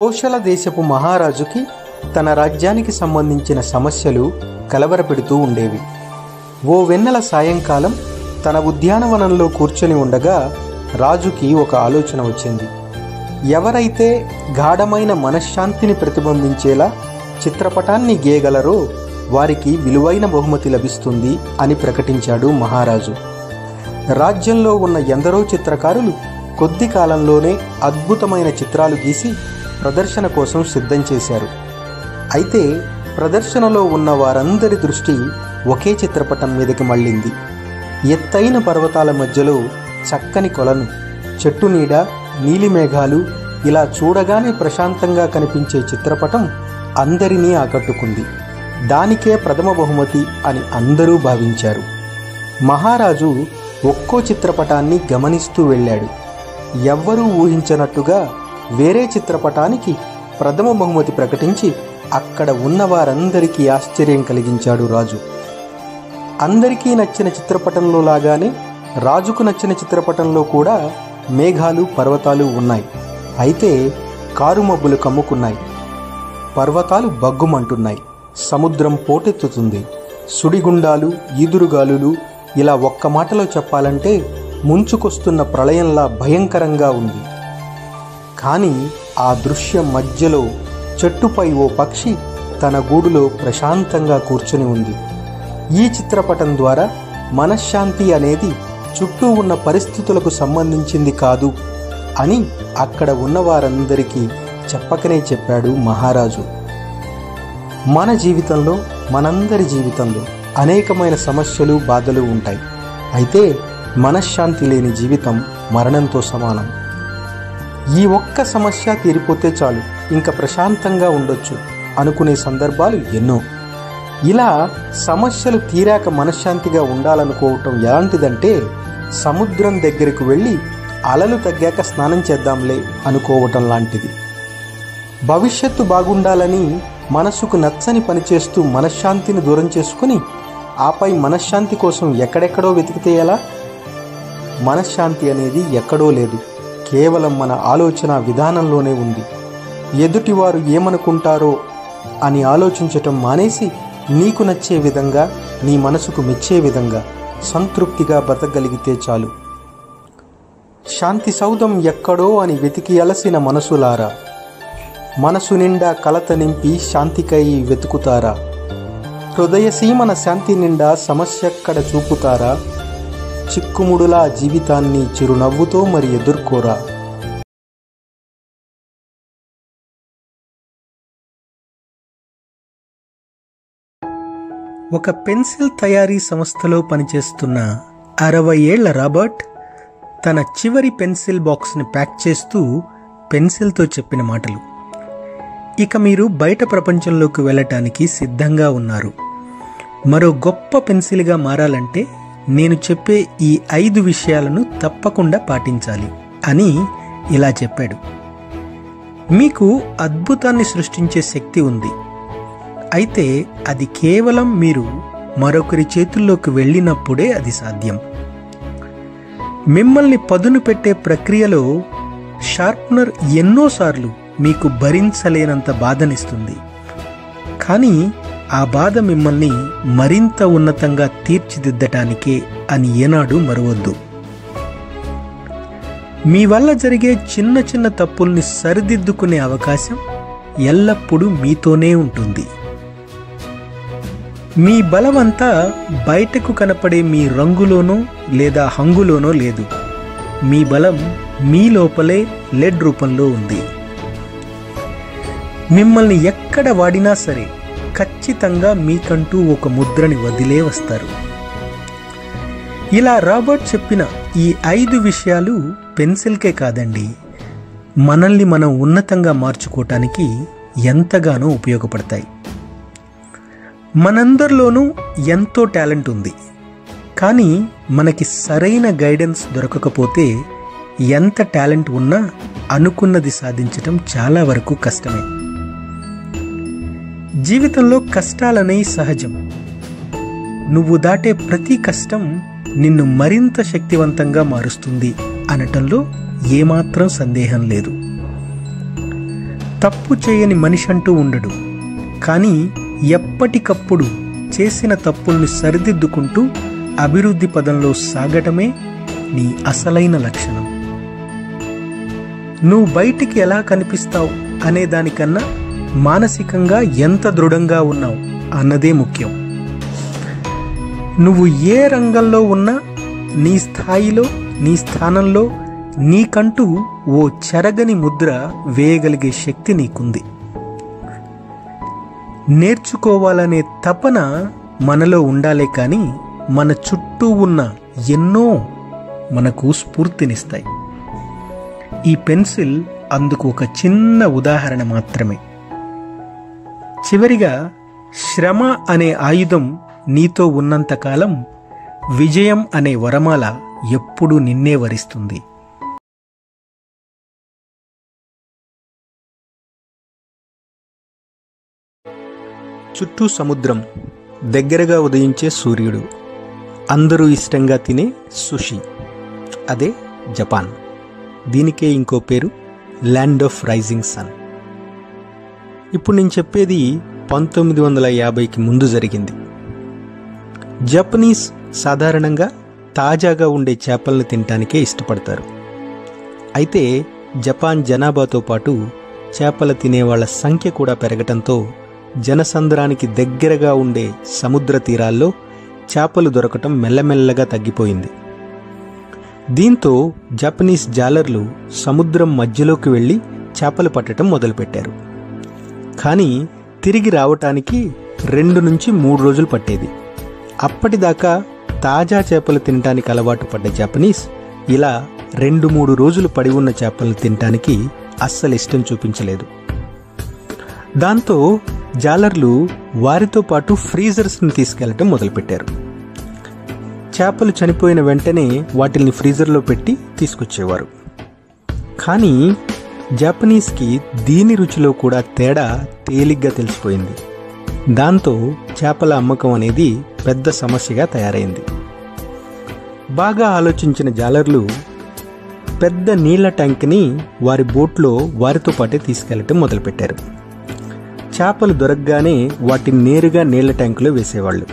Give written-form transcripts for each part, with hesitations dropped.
కోశల దేశపు మహారాజుకి తన రాజ్యానికి సంబంధించిన సమస్యలు కలవరపెడుతూ ఉండేవి. ఓ వెన్నెల సాయంకాలం తన ఉద్యానవనంలో కూర్చొని ఉండగా రాజుకి ఒక ఆలోచన వచ్చింది. ఎవరైతే గాఢమైన మనశ్శాంతిని ప్రతిబింబించేలా చిత్రపటాన్ని గీయగలరో వారికి విలువైన బహుమతి లభిస్తుంది అని ప్రకటించాడు మహారాజు. రాజ్యంలో ఉన్న ఎందరో చిత్రకారులు కొద్ది కాలంలోనే అద్భుతమైన చిత్రాలు గీసి ప్రదర్శన కోసం సిద్ధం చేశారు. అయితే ప్రదర్శనలో ఉన్న వారందరి దృష్టి ఒకే చిత్రపటం మీదకి మళ్ళింది. ఎత్తైన పర్వతాల మధ్యలో చక్కని కొలను, చెట్టు నీడ, నీలిమేఘాలు, ఇలా చూడగానే ప్రశాంతంగా కనిపించే చిత్రపటం అందరినీ ఆకట్టుకుంది. దానికే ప్రథమ బహుమతి అని అందరూ భావించారు. మహారాజు ఒక్కో చిత్రపటాన్ని గమనిస్తూ వెళ్ళాడు. ఎవ్వరూ ఊహించనట్టుగా వేరే చిత్రపటానికి ప్రథమ బహుమతి ప్రకటించి అక్కడ ఉన్న వారందరికీ ఆశ్చర్యం కలిగించాడు రాజు. అందరికీ నచ్చిన చిత్రపటంలో లాగానే రాజుకు నచ్చిన చిత్రపటంలో కూడా మేఘాలు, పర్వతాలు ఉన్నాయి. అయితే కారుమబ్బులు కమ్ముకున్నాయి, పర్వతాలు బగ్గుమంటున్నాయి, సముద్రం పోటెత్తుతుంది, సుడిగుండాలు, ఈదురుగాలులు, ఇలా ఒక్క మాటలో చెప్పాలంటే ముంచుకొస్తున్న ప్రళయంలా భయంకరంగా ఉంది. కానీ ఆ దృశ్యం మధ్యలో చెట్టుపై ఓ పక్షి తన గూడులో ప్రశాంతంగా కూర్చుని ఉంది. ఈ చిత్రపటం ద్వారా మనశ్శాంతి అనేది చుట్టూ ఉన్న పరిస్థితులకు సంబంధించింది కాదు అని అక్కడ ఉన్న వారందరికీ చెప్పకనే చెప్పాడు మహారాజు. మన జీవితంలో, మనందరి జీవితంలో అనేకమైన సమస్యలు, బాధలు ఉంటాయి. అయితే మనశ్శాంతి లేని జీవితం మరణంతో సమానం. ఈ ఒక్క సమస్య తీరిపోతే చాలు, ఇంకా ప్రశాంతంగా ఉండొచ్చు అనుకునే సందర్భాలు ఎన్నో. ఇలా సమస్యలు తీరాక మనశ్శాంతిగా ఉండాలనుకోవటం ఎలాంటిదంటే సముద్రం దగ్గరకు వెళ్ళి అలలు తగ్గాక స్నానం చేద్దాంలే అనుకోవటం లాంటిది. భవిష్యత్తు బాగుండాలని మనసుకు నచ్చని పని చేస్తూ మనశ్శాంతిని దూరం చేసుకుని ఆపై మనశ్శాంతి కోసం ఎక్కడెక్కడో వెతికితే ఎలా? మనశ్శాంతి అనేది ఎక్కడో లేదు, కేవలం మన ఆలోచన విధానంలోనే ఉంది. ఎదుటివారు ఏమనుకుంటారో అని ఆలోచించటం మానేసి నీకు నచ్చే విధంగా, నీ మనసుకు మెచ్చే విధంగా సంతృప్తిగా బతకగలిగితే చాలు. శాంతి సౌధం ఎక్కడో అని వెతికి అలసిన మనసులారా, మనసు నిండా కలత నింపి శాంతికై వెతుకుతారా? హృదయసీమన శాంతి నిండా సమస్యెక్కడ చూపుతారా? చిక్కుముడులా జీవితాన్ని చిరునవ్వుతో మరి ఎదుర్కోరా. ఒక పెన్సిల్ తయారీ సంస్థలో పనిచేస్తున్న 60 ఏళ్ల రాబర్ట్ తన చివరి పెన్సిల్ బాక్స్ని ప్యాక్ చేస్తూ పెన్సిల్తో చెప్పిన మాటలు. ఇక మీరు బయట ప్రపంచంలోకి వెళ్ళటానికి సిద్ధంగా ఉన్నారు. మరో గొప్ప పెన్సిల్గా మారాలంటే నేను చెప్పే ఈ 5 విషయాలను తప్పకుండా పాటించాలి అని ఇలా చెప్పాడు. మీకు అద్భుతాన్ని సృష్టించే శక్తి ఉంది. అయితే అది కేవలం మీరు మరొకరి చేతుల్లోకి వెళ్ళినప్పుడే అది సాధ్యం. మిమ్మల్ని పదును పెట్టే ప్రక్రియలో షార్ప్నర్ ఎన్నోసార్లు మీకు భరించలేనంత బాధనిస్తుంది. కానీ ఆ బాధ మిమ్మల్ని మరింత ఉన్నతంగా తీర్చిదిద్దటానికే అని ఏనాడు మరవద్దు. మీ వల్ల జరిగే చిన్న చిన్న తప్పుల్ని సరిదిద్దుకునే అవకాశం ఎల్లప్పుడూ మీతోనే ఉంటుంది. మీ బలమంతా బయటకు కనపడే మీ రంగులోనో లేదా హంగులోనో లేదు. మీ బలం మీ లోపలే లెడ్ రూపంలో ఉంది. మిమ్మల్ని ఎక్కడ వాడినా సరే ఖచ్చితంగా మీకంటూ ఒక ముద్రని వదిలే వస్తారు. ఇలా రాబర్ట్ చెప్పిన ఈ 5 విషయాలు పెన్సిల్కే కాదండి, మనల్ని మనం ఉన్నతంగా మార్చుకోవటానికి ఎంతగానో ఉపయోగపడతాయి. మనందరిలోనూ ఎంతో టాలెంట్ ఉంది. కానీ మనకి సరైన గైడెన్స్ దొరకకపోతే ఎంత టాలెంట్ ఉన్నా అనుకున్నది సాధించటం చాలా వరకు కష్టమే. జీవితంలో కష్టాలనేవి సహజం. నువ్వు దాటే ప్రతి కష్టం నిన్ను మరింత శక్తివంతంగా మారుస్తుంది అనటంలో ఏమాత్రం సందేహం లేదు. తప్పు చేయని మనిషి అంటూ ఉండడు, కానీ ఎప్పటికప్పుడు చేసిన తప్పుల్ని సరిదిద్దుకుంటూ అభివృద్ధి పదంలో సాగటమే నీ అసలైన లక్షణం. నువ్వు బయటికి ఎలా కనిపిస్తావు అనే దానికన్నా మానసికంగా ఎంత దృఢంగా ఉన్నావు అన్నదే ముఖ్యం. నువ్వు ఏ రంగంలో ఉన్నా నీ స్థాయిలో, నీ స్థానంలో నీకంటూ ఓ చెరగని ముద్ర వేయగలిగే శక్తి నీకుంది. నేర్చుకోవాలనే తపన మనలో ఉండాలే కానీ మన చుట్టూ ఉన్న ఎన్నో మనకు స్ఫూర్తినిస్తాయి. ఈ పెన్సిల్ అందుకు ఒక చిన్న ఉదాహరణ మాత్రమే. చివరిగా, శ్రమ అనే ఆయుధం నీతో ఉన్నంతకాలం విజయం అనే వరమాల ఎప్పుడూ నిన్నే వరిస్తుంది. చుట్టూ సముద్రం, దగ్గరగా ఉదయించే సూర్యుడు, అందరూ ఇష్టంగా తినే సుషి, అదే జపాన్. దీనికే ఇంకో పేరు ల్యాండ్ ఆఫ్ రైజింగ్ సన్. ఇప్పుడు నేను చెప్పేది 1950కి ముందు జరిగింది. జపనీస్ సాధారణంగా తాజాగా ఉండే చేపలను తినటానికే ఇష్టపడతారు. అయితే జపాన్ జనాభాతో పాటు చేపలు తినేవాళ్ల సంఖ్య కూడా పెరగటంతో జనసంద్రానికి దగ్గరగా ఉండే సముద్ర తీరాల్లో చేపలు దొరకటం మెల్లమెల్లగా తగ్గిపోయింది. దీంతో జపనీస్ జాలర్లు సముద్రం మధ్యలోకి వెళ్ళి చేపలు పట్టడం మొదలుపెట్టారు. కానీ తిరిగి రావటానికి 2 నుంచి 3 రోజులు పట్టేది. అప్పటిదాకా తాజా చేపలు తినటానికి అలవాటు పడ్డ జపనీస్ ఇలా 2-3 రోజులు పడి ఉన్న చేపలను తినటానికి అస్సలు ఇష్టం చూపించలేదు. దాంతో జాలర్లు వారితో పాటు ఫ్రీజర్స్ని తీసుకెళ్లటం మొదలుపెట్టారు. చేపలు చనిపోయిన వెంటనే వాటిని ఫ్రీజర్లో పెట్టి తీసుకొచ్చేవారు. కానీ జపనీస్కి దీని రుచిలో కూడా తేడా తేలిగ్గా తెలిసిపోయింది. దాంతో చేపల అమ్మకం అనేది పెద్ద సమస్యగా తయారైంది. బాగా ఆలోచించిన జాలర్లు పెద్ద నీళ్ల ట్యాంక్ని వారి బోట్లో వారితో పాటే తీసుకెళ్లటం మొదలుపెట్టారు. చేపలు దొరకగానే వాటిని నేరుగా నీళ్ల ట్యాంకులో వేసేవాళ్ళు.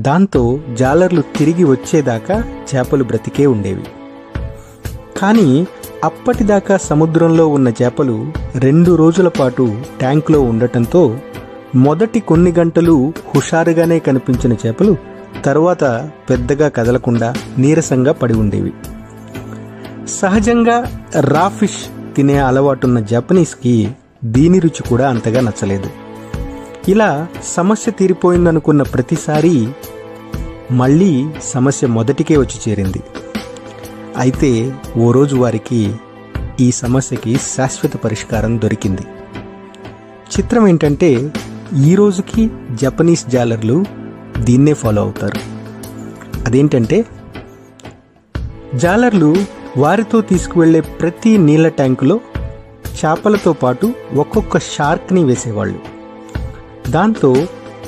దాంతో జాలర్లు తిరిగి వచ్చేదాకా చేపలు బ్రతికే ఉండేవి. కానీ అప్పటిదాకా సముద్రంలో ఉన్న చేపలు 2 రోజుల పాటు ట్యాంకులో ఉండటంతో మొదటి కొన్ని గంటలు హుషారుగానే కనిపించిన చేపలు తర్వాత పెద్దగా కదలకుండా నీరసంగా పడి ఉండేవి. సహజంగా రా ఫిష్ తినే అలవాటున్న జపనీస్కి దీని రుచి కూడా అంతగా నచ్చలేదు. ఇలా సమస్య తీరిపోయిందనుకున్న ప్రతిసారి మళ్ళీ సమస్య మొదటికే వచ్చి చేరింది. అయితే ఓ రోజు వారికి ఈ సమస్యకి శాశ్వత పరిష్కారం దొరికింది. చిత్రం ఏంటంటే, ఈ రోజుకి జపనీస్ జాలర్లు దీన్నే ఫాలో అవుతారు. అదేంటంటే, జాలర్లు వారితో తీసుకువెళ్లే ప్రతి నీళ్ల ట్యాంకులో చేపలతో పాటు ఒక్కొక్క షార్క్ని వేసేవాళ్ళు. దాంతో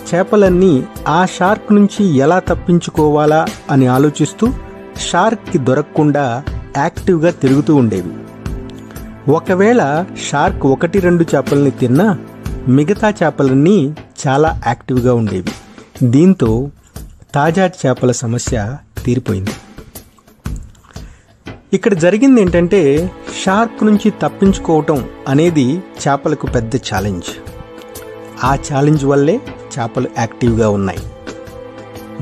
చేపలన్నీ ఆ షార్క్ నుంచి ఎలా తప్పించుకోవాలా అని ఆలోచిస్తూ షార్క్కి దొరకకుండా యాక్టివ్గా తిరుగుతూ ఉండేవి. ఒకవేళ షార్క్ 1-2 చేపల్ని తిన్నా మిగతా చేపలన్నీ చాలా యాక్టివ్గా ఉండేవి. దీంతో తాజా చేపల సమస్య తీరిపోయింది. ఇక్కడ జరిగింది ఏంటంటే, షార్క్ నుంచి తప్పించుకోవటం అనేది చేపలకు పెద్ద ఛాలెంజ్. ఆ ఛాలెంజ్ వల్లే చేపలు యాక్టివ్గా ఉన్నాయి.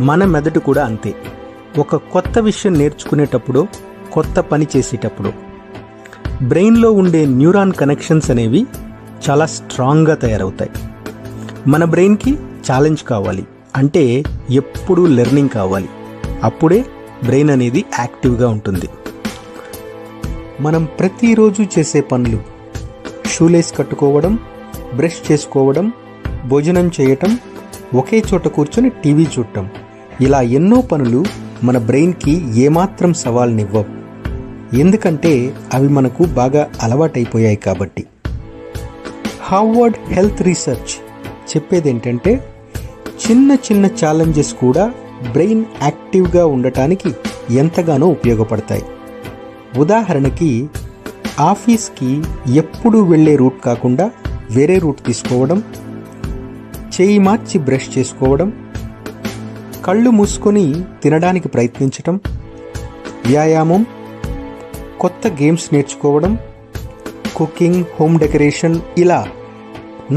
మన మెదడు కూడా అంతే. ఒక కొత్త విషయం నేర్చుకునేటప్పుడు, కొత్త పని చేసేటప్పుడు బ్రెయిన్లో ఉండే న్యూరాన్ కనెక్షన్స్ అనేవి చాలా స్ట్రాంగ్గా తయారవుతాయి. మన బ్రెయిన్కి ఛాలెంజ్ కావాలి అంటే ఎప్పుడూ లెర్నింగ్ కావాలి. అప్పుడే బ్రెయిన్ అనేది యాక్టివ్గా ఉంటుంది. మనం ప్రతిరోజు చేసే పనులు, షూలేస్ కట్టుకోవడం, బ్రష్ చేసుకోవడం, భోజనం చేయటం, ఒకే చోట కూర్చొని టీవీ చూడటం, ఇలా ఎన్నో పనులు మన బ్రెయిన్కి ఏమాత్రం సవాల్నివ్వవు. ఎందుకంటే అవి మనకు బాగా అలవాటైపోయాయి కాబట్టి. హార్వర్డ్ హెల్త్ రీసెర్చ్ చెప్పేదేంటంటే, చిన్న చిన్న ఛాలెంజెస్ కూడా బ్రెయిన్ యాక్టివ్గా ఉండటానికి ఎంతగానో ఉపయోగపడతాయి. ఉదాహరణకి, ఆఫీస్కి ఎప్పుడూ వెళ్ళే రూట్ కాకుండా వేరే రూట్ తీసుకోవడం, చేయి మార్చి బ్రష్ చేసుకోవడం, కళ్ళు మూసుకొని తినడానికి ప్రయత్నించటం, వ్యాయామం, కొత్త గేమ్స్ నేర్చుకోవడం, కుకింగ్, హోమ్ డెకరేషన్, ఇలా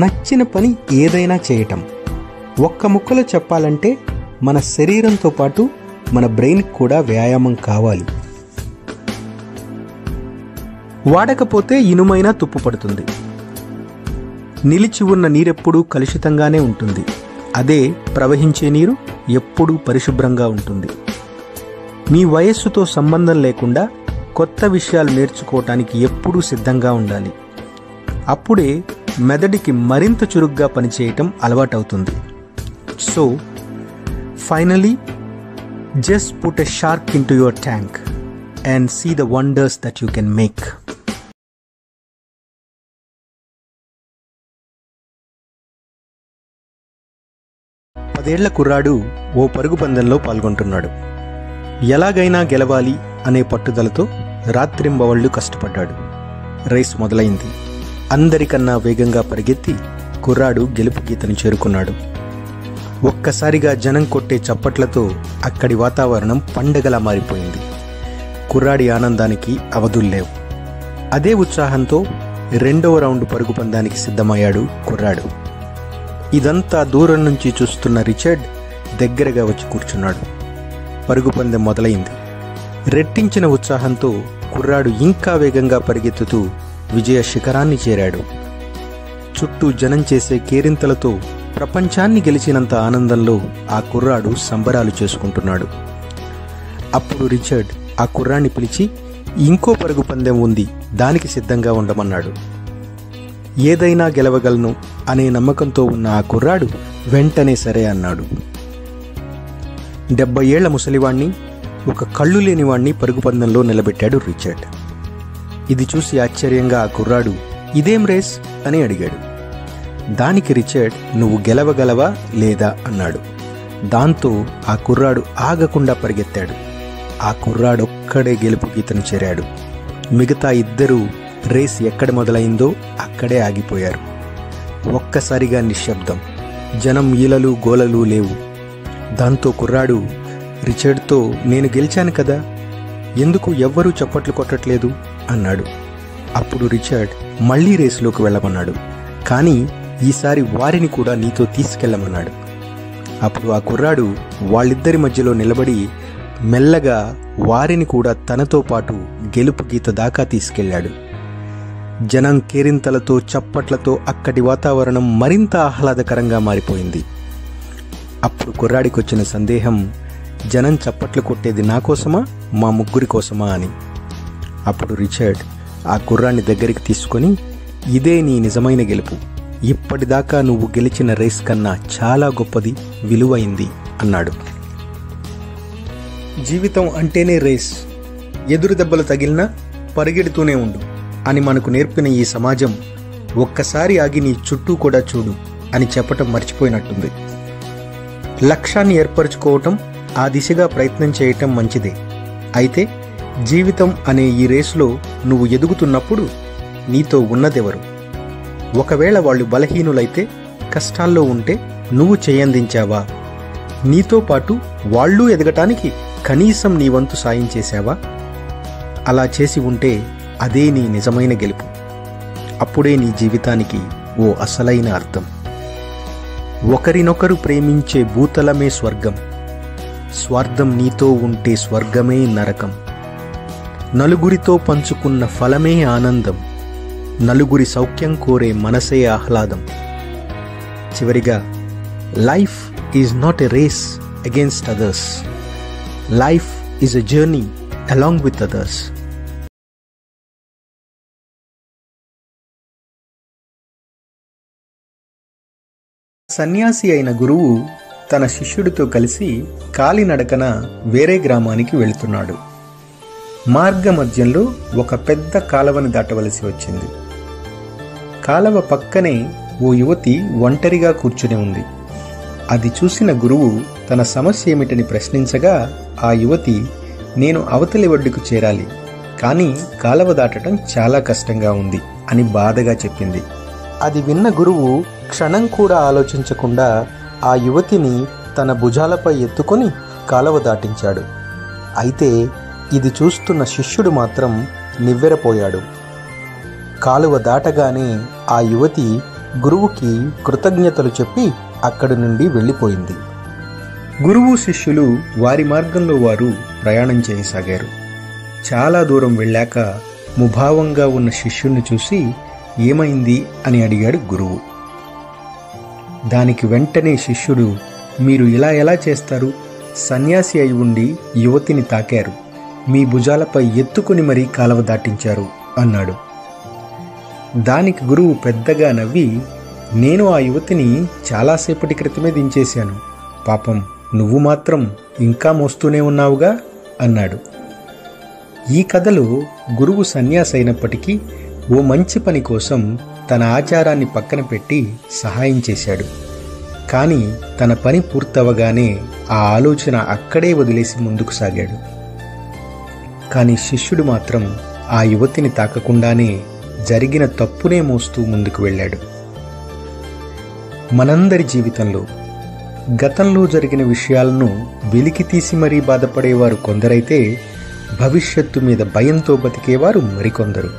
నచ్చిన పని ఏదైనా చేయటం. ఒక్క ముక్కలో చెప్పాలంటే మన శరీరంతో పాటు మన బ్రెయిన్కి కూడా వ్యాయామం కావాలి. వాడకపోతే ఇనుమైనా తుప్పు పడుతుంది. నిలిచి ఉన్న నీరెప్పుడూ కలుషితంగానే ఉంటుంది. అదే ప్రవహించే నీరు ఎప్పుడూ పరిశుభ్రంగా ఉంటుంది. మీ వయస్సుతో సంబంధం లేకుండా కొత్త విషయాలు నేర్చుకోవటానికి ఎప్పుడూ సిద్ధంగా ఉండాలి. అప్పుడే మెదడుకి మరింత చురుగ్గా పనిచేయటం అలవాటవుతుంది. So finally just put a shark into your tank and see the wonders that you can make. పదేళ్ల కుర్రాడు ఓ పరుగు పందెంలో పాల్గొంటున్నాడు. ఎలాగైనా గెలవాలి అనే పట్టుదలతో రాత్రింబవళ్లు కష్టపడ్డాడు. రేస్ మొదలైంది. అందరికన్నా వేగంగా పరిగెత్తి కుర్రాడు గెలుపు గీతను చేరుకున్నాడు. ఒక్కసారిగా జనం కొట్టే చప్పట్లతో అక్కడి వాతావరణం పండగలా మారిపోయింది. కుర్రాడి ఆనందానికి అవధుల్లేవు. అదే ఉత్సాహంతో రెండవ రౌండ్ పరుగు పందానికి సిద్ధమయ్యాడు కుర్రాడు. ఇదంతా దూరం నుంచి చూస్తున్న రిచర్డ్ దగ్గరగా వచ్చి కూర్చున్నాడు. పరుగు పందెం మొదలైంది. రెట్టించిన ఉత్సాహంతో కుర్రాడు ఇంకా వేగంగా పరిగెత్తుతూ విజయ శిఖరాన్ని చేరాడు. చుట్టూ జనం చేసే కేరింతలతో ప్రపంచాన్ని గెలిచినంత ఆనందంలో ఆ కుర్రాడు సంబరాలు చేసుకుంటున్నాడు. అప్పుడు రిచర్డ్ ఆ కుర్రాన్ని పిలిచి ఇంకో పరుగు పందెం ఉంది, దానికి సిద్ధంగా ఉండమన్నాడు. ఏదైనా గెలవగలను అనే నమ్మకంతో ఉన్న ఆ కుర్రాడు వెంటనే సరే అన్నాడు. 70 ఏళ్ల ముసలివాణ్ణి, ఒక కళ్ళు లేనివాణ్ణి పరుగు పందెంలో నిలబెట్టాడు రిచర్డ్. ఇది చూసి ఆశ్చర్యంగా ఆ కుర్రాడు ఇదేం రేస్ అని అడిగాడు. దానికి రిచర్డ్ నువ్వు గెలవగలవా లేదా అన్నాడు. దాంతో ఆ కుర్రాడు ఆగకుండా పరిగెత్తాడు. ఆ కుర్రాడొక్కడే గెలుపు గీతను చేరాడు. మిగతా ఇద్దరూ రేస్ ఎక్కడ మొదలైందో అక్కడే ఆగిపోయారు. ఒక్కసారిగా నిశ్శబ్దం. జనం ఈలలు గోలలు లేవు. దాంతో కుర్రాడు రిచర్డ్తో నేను గెలిచాను కదా, ఎందుకు ఎవ్వరూ చప్పట్లు కొట్టట్లేదు అన్నాడు. అప్పుడు రిచర్డ్ మళ్లీ రేసులోకి వెళ్ళమన్నాడు. కానీ ఈసారి వారిని కూడా నీతో తీసుకెళ్లమన్నాడు. అప్పుడు ఆ కుర్రాడు వాళ్ళిద్దరి మధ్యలో నిలబడి మెల్లగా వారిని కూడా తనతో పాటు గెలుపు గీత దాకా తీసుకెళ్లాడు. జనం కేరింతలతో చప్పట్లతో అక్కడి వాతావరణం మరింత ఆహ్లాదకరంగా మారిపోయింది. అప్పుడు కుర్రాడికి వచ్చిన సందేహం, జనం చప్పట్లు కొట్టేది నా కోసమా మా ముగ్గురి కోసమా అని. అప్పుడు రిచర్డ్ ఆ కుర్రాన్ని దగ్గరికి తీసుకొని ఇదే నీ నిజమైన గెలుపు, ఇప్పటిదాకా నువ్వు గెలిచిన రేస్ కన్నా చాలా గొప్పది, విలువైంది అన్నాడు. జీవితం అంటేనే రేస్, ఎదురు దెబ్బలు తగిలినా పరిగెడుతూనే ఉండు అని మనకు నేర్పిన ఈ సమాజం ఒక్కసారి ఆగి నీ చుట్టూ కూడా చూడు అని చెప్పటం మర్చిపోయినట్టుంది. లక్ష్యాన్ని ఏర్పరచుకోవటం, ఆ దిశగా ప్రయత్నం చేయటం మంచిదే. అయితే జీవితం అనే ఈ రేసులో నువ్వు ఎదుగుతున్నప్పుడు నీతో ఉన్నదెవరు? ఒకవేళ వాళ్ళు బలహీనులైతే, కష్టాల్లో ఉంటే నువ్వు చేయందించావా? నీతో పాటు వాళ్ళు ఎదగటానికి కనీసం నీ వంతు సాయం చేశావా? అలా చేసి ఉంటే అదే నీ నిజమైన గెలుపు. అప్పుడే నీ జీవితానికి ఓ అసలైన అర్థం. ఒకరినొకరు ప్రేమించే భూతలమే స్వర్గం, స్వార్థం నీతో ఉంటే స్వర్గమే నరకం. నలుగురితో పంచుకున్న ఫలమే ఆనందం, నలుగురి సౌఖ్యం కోరే మనసే ఆహ్లాదం. చివరిగా, life is not a race against others, life is a journey along with others. సన్యాసి అయిన గురువు తన శిష్యుడితో కలిసి కాలినడకన వేరే గ్రామానికి వెళుతున్నాడు. మార్గ మధ్యంలో ఒక పెద్ద కాలవని దాటవలసి వచ్చింది. కాలవ పక్కనే ఓ యువతి ఒంటరిగా కూర్చుని ఉంది. అది చూసిన గురువు తన సమస్య ఏమిటని ప్రశ్నించగా ఆ యువతి, నేను అవతలి ఒడ్డుకు చేరాలి, కానీ కాలవ దాటడం చాలా కష్టంగా ఉంది అని బాధగా చెప్పింది. అది విన్న గురువు క్షణం కూడా ఆలోచించకుండా ఆ యువతిని తన భుజాలపై ఎత్తుకొని కాలువ దాటించాడు. అయితే ఇది చూస్తున్న శిష్యుడు మాత్రం నివ్వెరపోయాడు. కాలువ దాటగానే ఆ యువతి గురువుకి కృతజ్ఞతలు చెప్పి అక్కడి నుండి వెళ్ళిపోయింది. గురువు శిష్యులు వారి మార్గంలో వారు ప్రయాణం చేయసాగారు. చాలా దూరం వెళ్ళాక ముభావంగా ఉన్న శిష్యుణ్ణి చూసి ఏమైంది అని అడిగాడు గురువు. దానికి వెంటనే శిష్యుడు, మీరు ఇలా ఎలా చేస్తారు? సన్యాసి అయి ఉండి యువతిని తాకారు, మీ భుజాలపై ఎత్తుకుని మరీ కాలువ దాటించారు అన్నాడు. దానికి గురువు పెద్దగా నవ్వి, నేను ఆ యువతిని చాలాసేపటి క్రితమే దించేశాను, పాపం నువ్వు మాత్రం ఇంకా మోస్తూనే ఉన్నావుగా అన్నాడు. ఈ కథలో గురువు సన్యాసి అయినప్పటికీ ఓ మంచి పని కోసం తన ఆచారాన్ని పక్కన పెట్టి సహాయం చేశాడు. కానీ తన పని పూర్తవగానే ఆ ఆలోచన అక్కడే వదిలేసి ముందుకు సాగాడు. కానీ శిష్యుడు మాత్రం ఆ యువతిని తాకకుండానే జరిగిన తప్పునే మోస్తూ ముందుకు వెళ్ళాడు. మనందరి జీవితంలో గతంలో జరిగిన విషయాలను వెలికితీసి మరీ బాధపడేవారు కొందరైతే భవిష్యత్తు మీద భయంతో బతికేవారు మరికొందరు.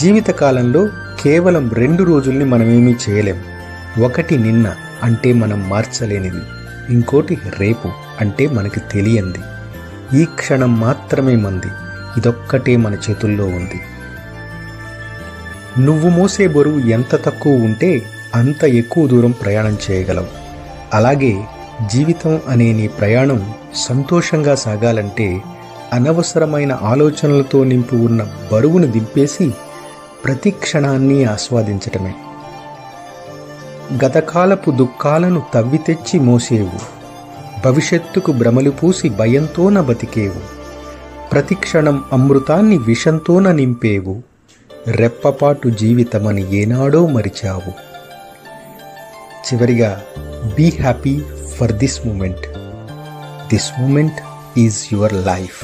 జీవితకాలంలో కేవలం 2 రోజుల్ని మనమేమీ చేయలేం. ఒకటి నిన్న అంటే మనం మార్చలేనిది, ఇంకోటి రేపు అంటే మనకి తెలియంది. ఈ క్షణం మాత్రమే మంది, ఇదొక్కటే మన చేతుల్లో ఉంది. నువ్వు మోసే బరువు ఎంత తక్కువ ఉంటే అంత ఎక్కువ దూరం ప్రయాణం చేయగలవు. అలాగే జీవితం అనే నీ ప్రయాణం సంతోషంగా సాగాలంటే అనవసరమైన ఆలోచనలతో నింపి ఉన్న బరువును దింపేసి ప్రతి క్షణాన్ని ఆస్వాదించటమే. గతకాలపు దుఃఖాలను తవ్వి తెచ్చి మోసేవు, భవిష్యత్తుకు భ్రమలు పూసి భయంతోన బతికేవు, ప్రతి క్షణం అమృతాన్ని విషంతోన నింపేవు, రెప్పపాటు జీవితమని ఏనాడో మరిచావు. చివరిగా, be happy for this moment. This moment is your life.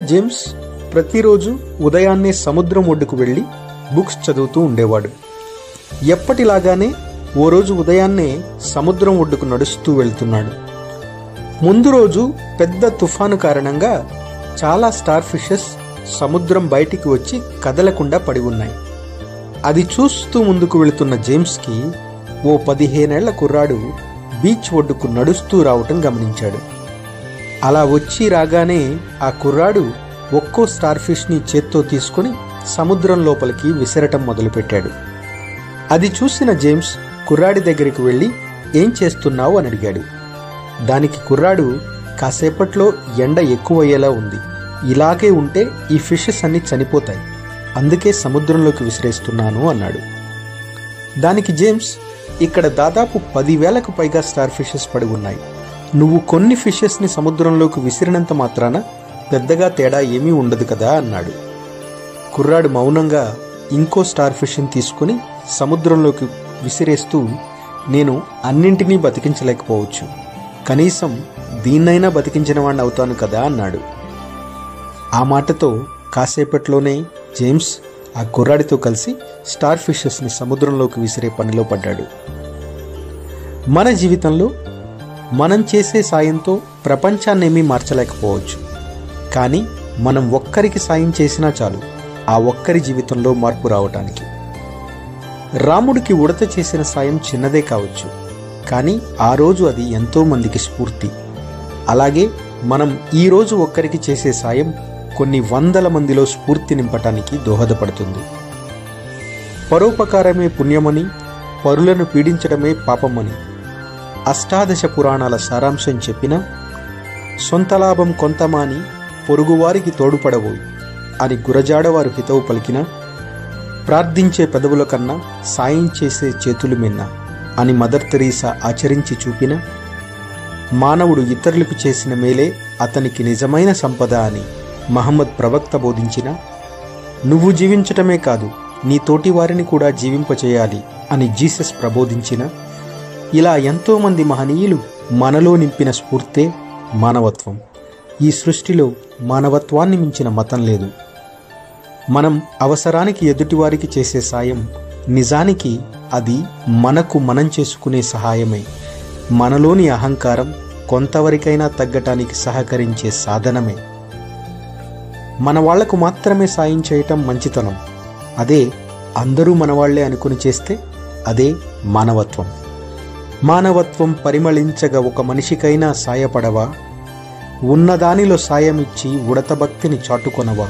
James ప్రతిరోజు ఉదయాన్నే సముద్రం ఒడ్డుకు వెళ్ళి బుక్స్ చదువుతూ ఉండేవాడు. ఎప్పటిలాగానే ఓ రోజు ఉదయాన్నే సముద్రం ఒడ్డుకు నడుస్తూ వెళ్తున్నాడు. ముందు రోజు పెద్ద తుఫాను కారణంగా చాలా స్టార్ ఫిషెస్ సముద్రం బయటికి వచ్చి కదలకుండా పడి ఉన్నాయి. అది చూస్తూ ముందుకు వెళుతున్న జేమ్స్కి ఓ 15 ఏళ్ల కుర్రాడు బీచ్ ఒడ్డుకు నడుస్తూ రావటం గమనించాడు. అలా వచ్చి రాగానే ఆ కుర్రాడు ఒక్కో స్టార్ ఫిష్ని చేత్తో తీసుకుని సముద్రం లోపలికి విసరటం మొదలుపెట్టాడు. అది చూసిన జేమ్స్ కుర్రాడి దగ్గరికి వెళ్ళి, ఏం చేస్తున్నావు అని అడిగాడు. దానికి కుర్రాడు, కాసేపట్లో ఎండ ఎక్కువయ్యేలా ఉంది, ఇలాగే ఉంటే ఈ ఫిషెస్ అన్ని చనిపోతాయి, అందుకే సముద్రంలోకి విసిరేస్తున్నాను అన్నాడు. దానికి జేమ్స్, ఇక్కడ దాదాపు 10,000కు పైగా స్టార్ ఫిషెస్ పడి ఉన్నాయి, నువ్వు కొన్ని ఫిషెస్ని సముద్రంలోకి విసిరినంత మాత్రాన పెద్దగా తేడా ఏమీ ఉండదు కదా అన్నాడు. కుర్రాడు మౌనంగా ఇంకో స్టార్ ఫిష్ని తీసుకుని సముద్రంలోకి విసిరేస్తూ, నేను అన్నింటినీ బతికించలేకపోవచ్చు, కనీసం దీన్నైనా బతికించిన వాడిని అవుతాను కదా అన్నాడు. ఆ మాటతో కాసేపట్లోనే జేమ్స్ ఆ కుర్రాడితో కలిసి స్టార్ ఫిషెస్ని సముద్రంలోకి విసిరే పనిలో పడ్డాడు. మన జీవితంలో మనం చేసే సాయంతో ప్రపంచాన్నేమీ మార్చలేకపోవచ్చు, కానీ మనం ఒక్కరికి సాయం చేసినా చాలు ఆ ఒక్కరి జీవితంలో మార్పు రావటానికి. రాముడికి ఉడత చేసిన సాయం చిన్నదే కావచ్చు, కానీ ఆ రోజు అది ఎంతో మందికి స్ఫూర్తి. అలాగే మనం ఈరోజు ఒక్కరికి చేసే సాయం కొన్ని 100 మందిలో స్ఫూర్తి నింపటానికి దోహదపడుతుంది. పరోపకారమే పుణ్యమని, పరులను పీడించడమే పాపమని అష్టాదశ పురాణాల సారాంశం చెప్పిన, సొంత లాభం కొంతమాని పొరుగువారికి తోడుపడబోయి అని గురజాడవారు హితవు పలికిన, ప్రార్థించే పెదవుల కన్నా సాయం చేసే చేతులు మిన్న అని మదర్ తెరీసా ఆచరించి చూపిన, మానవుడు ఇతరులకు చేసిన మేలే అతనికి నిజమైన సంపద అని మహమ్మద్ ప్రవక్త బోధించిన, నువ్వు జీవించటమే కాదు నీ తోటి వారిని కూడా జీవింపచేయాలి అని జీసస్ ప్రబోధించిన, ఇలా ఎంతోమంది మహనీయులు మనలో నింపిన స్ఫూర్తే మానవత్వం. ఈ సృష్టిలో మానవత్వాన్ని మించిన మతం లేదు. మనం అవసరానికి ఎదుటివారికి చేసే సాయం నిజానికి అది మనకు మనం చేసుకునే సహాయమే. మనలోని అహంకారం కొంతవరకైనా తగ్గటానికి సహకరించే సాధనమే. మన వాళ్లకు మాత్రమే సాయం చేయటం మంచితనం. అదే అందరూ మనవాళ్లే అనుకుని చేస్తే అదే మానవత్వం. మానవత్వం పరిమళించగా ఒక మనిషికైనా సాయపడవా? ఉన్నదానిలో సాయమిచ్చి ఉడతభక్తిని చాటుకొనవా?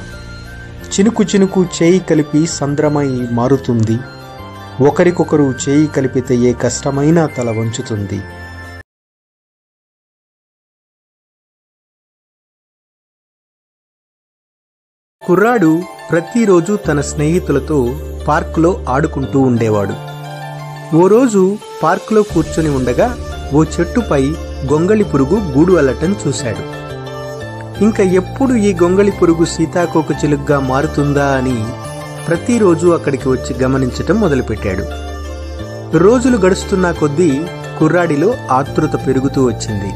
చినుకు చినుకు చేయి కలిపి సంద్రమై మారుతుంది. ఒకరికొకరు చేయి కలిపితే ఏ కష్టమైనా తల వంచుతుంది. కుర్రాడు ప్రతిరోజు తన స్నేహితులతో పార్కులో ఆడుకుంటూ ఉండేవాడు. ఓ రోజు పార్కులో కూర్చొని ఉండగా ఓ చెట్టుపై గొంగళి పురుగు గూడు అల్లటం చూశాడు. ఇంకా ఎప్పుడు ఈ గొంగళి పురుగు సీతాకోకచిలుకగా మారుతుందా అని ప్రతిరోజు అక్కడికి వచ్చి గమనించటం మొదలుపెట్టాడు. రోజులు గడుస్తున్నా కొద్దీ కుర్రాడిలో ఆతృత పెరుగుతూ వచ్చింది.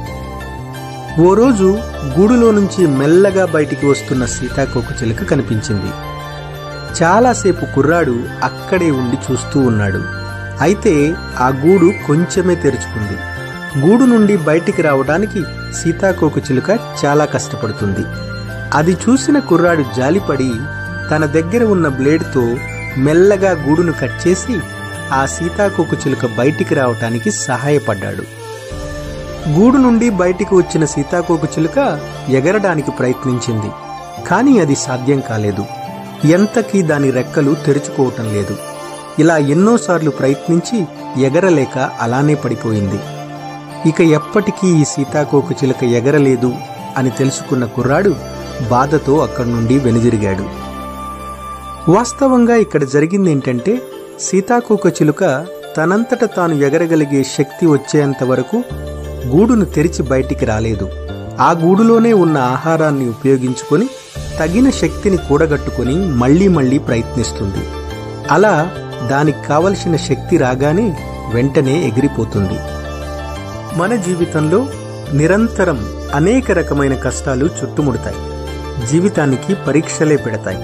ఓ రోజు గూడులో నుంచి మెల్లగా బయటికి వస్తున్న సీతాకోకచిలుక కనిపించింది. చాలాసేపు కుర్రాడు అక్కడే ఉండి చూస్తూ ఉన్నాడు. అయితే ఆ గూడు కొంచెమే తెరుచుకుంది. గూడు నుండి బయటికి రావడానికి సీతాకోకచిలుక చాలా కష్టపడుతుంది. అది చూసిన కుర్రాడు జాలిపడి తన దగ్గర ఉన్న బ్లేడ్తో మెల్లగా గూడును కట్ చేసి ఆ సీతాకోకచిలుక బయటికి రావటానికి సహాయపడ్డాడు. గూడు నుండి బయటికి వచ్చిన సీతాకోకచిలుక ఎగరడానికి ప్రయత్నించింది. కానీ అది సాధ్యం కాలేదు. ఎంతకీ దాని రెక్కలు తెరుచుకోవటం లేదు. ఇలా ఎన్నోసార్లు ప్రయత్నించి ఎగరలేక అలానే పడిపోయింది. ఇక ఎప్పటికీ ఈ సీతాకోకచిలుక ఎగరలేదు అని తెలుసుకున్న కుర్రాడు బాధతో అక్కడి నుండి వెనుదిరిగాడు. వాస్తవంగా ఇక్కడ జరిగిందేంటంటే, సీతాకోకచిలుక తనంతట తాను ఎగరగలిగే శక్తి వచ్చేంత వరకు గూడును తెరిచి బయటికి రాలేదు. ఆ గూడులోనే ఉన్న ఆహారాన్ని ఉపయోగించుకొని తగిన శక్తిని కూడగట్టుకుని మళ్లీ మళ్లీ ప్రయత్నిస్తుంది. అలా దానికి కావలసిన శక్తి రాగానే వెంటనే ఎగిరిపోతుంది. మన జీవితంలో నిరంతరం అనేక రకమైన కష్టాలు చుట్టుముడతాయి. జీవితానికి పరీక్షలే పెడతాయి.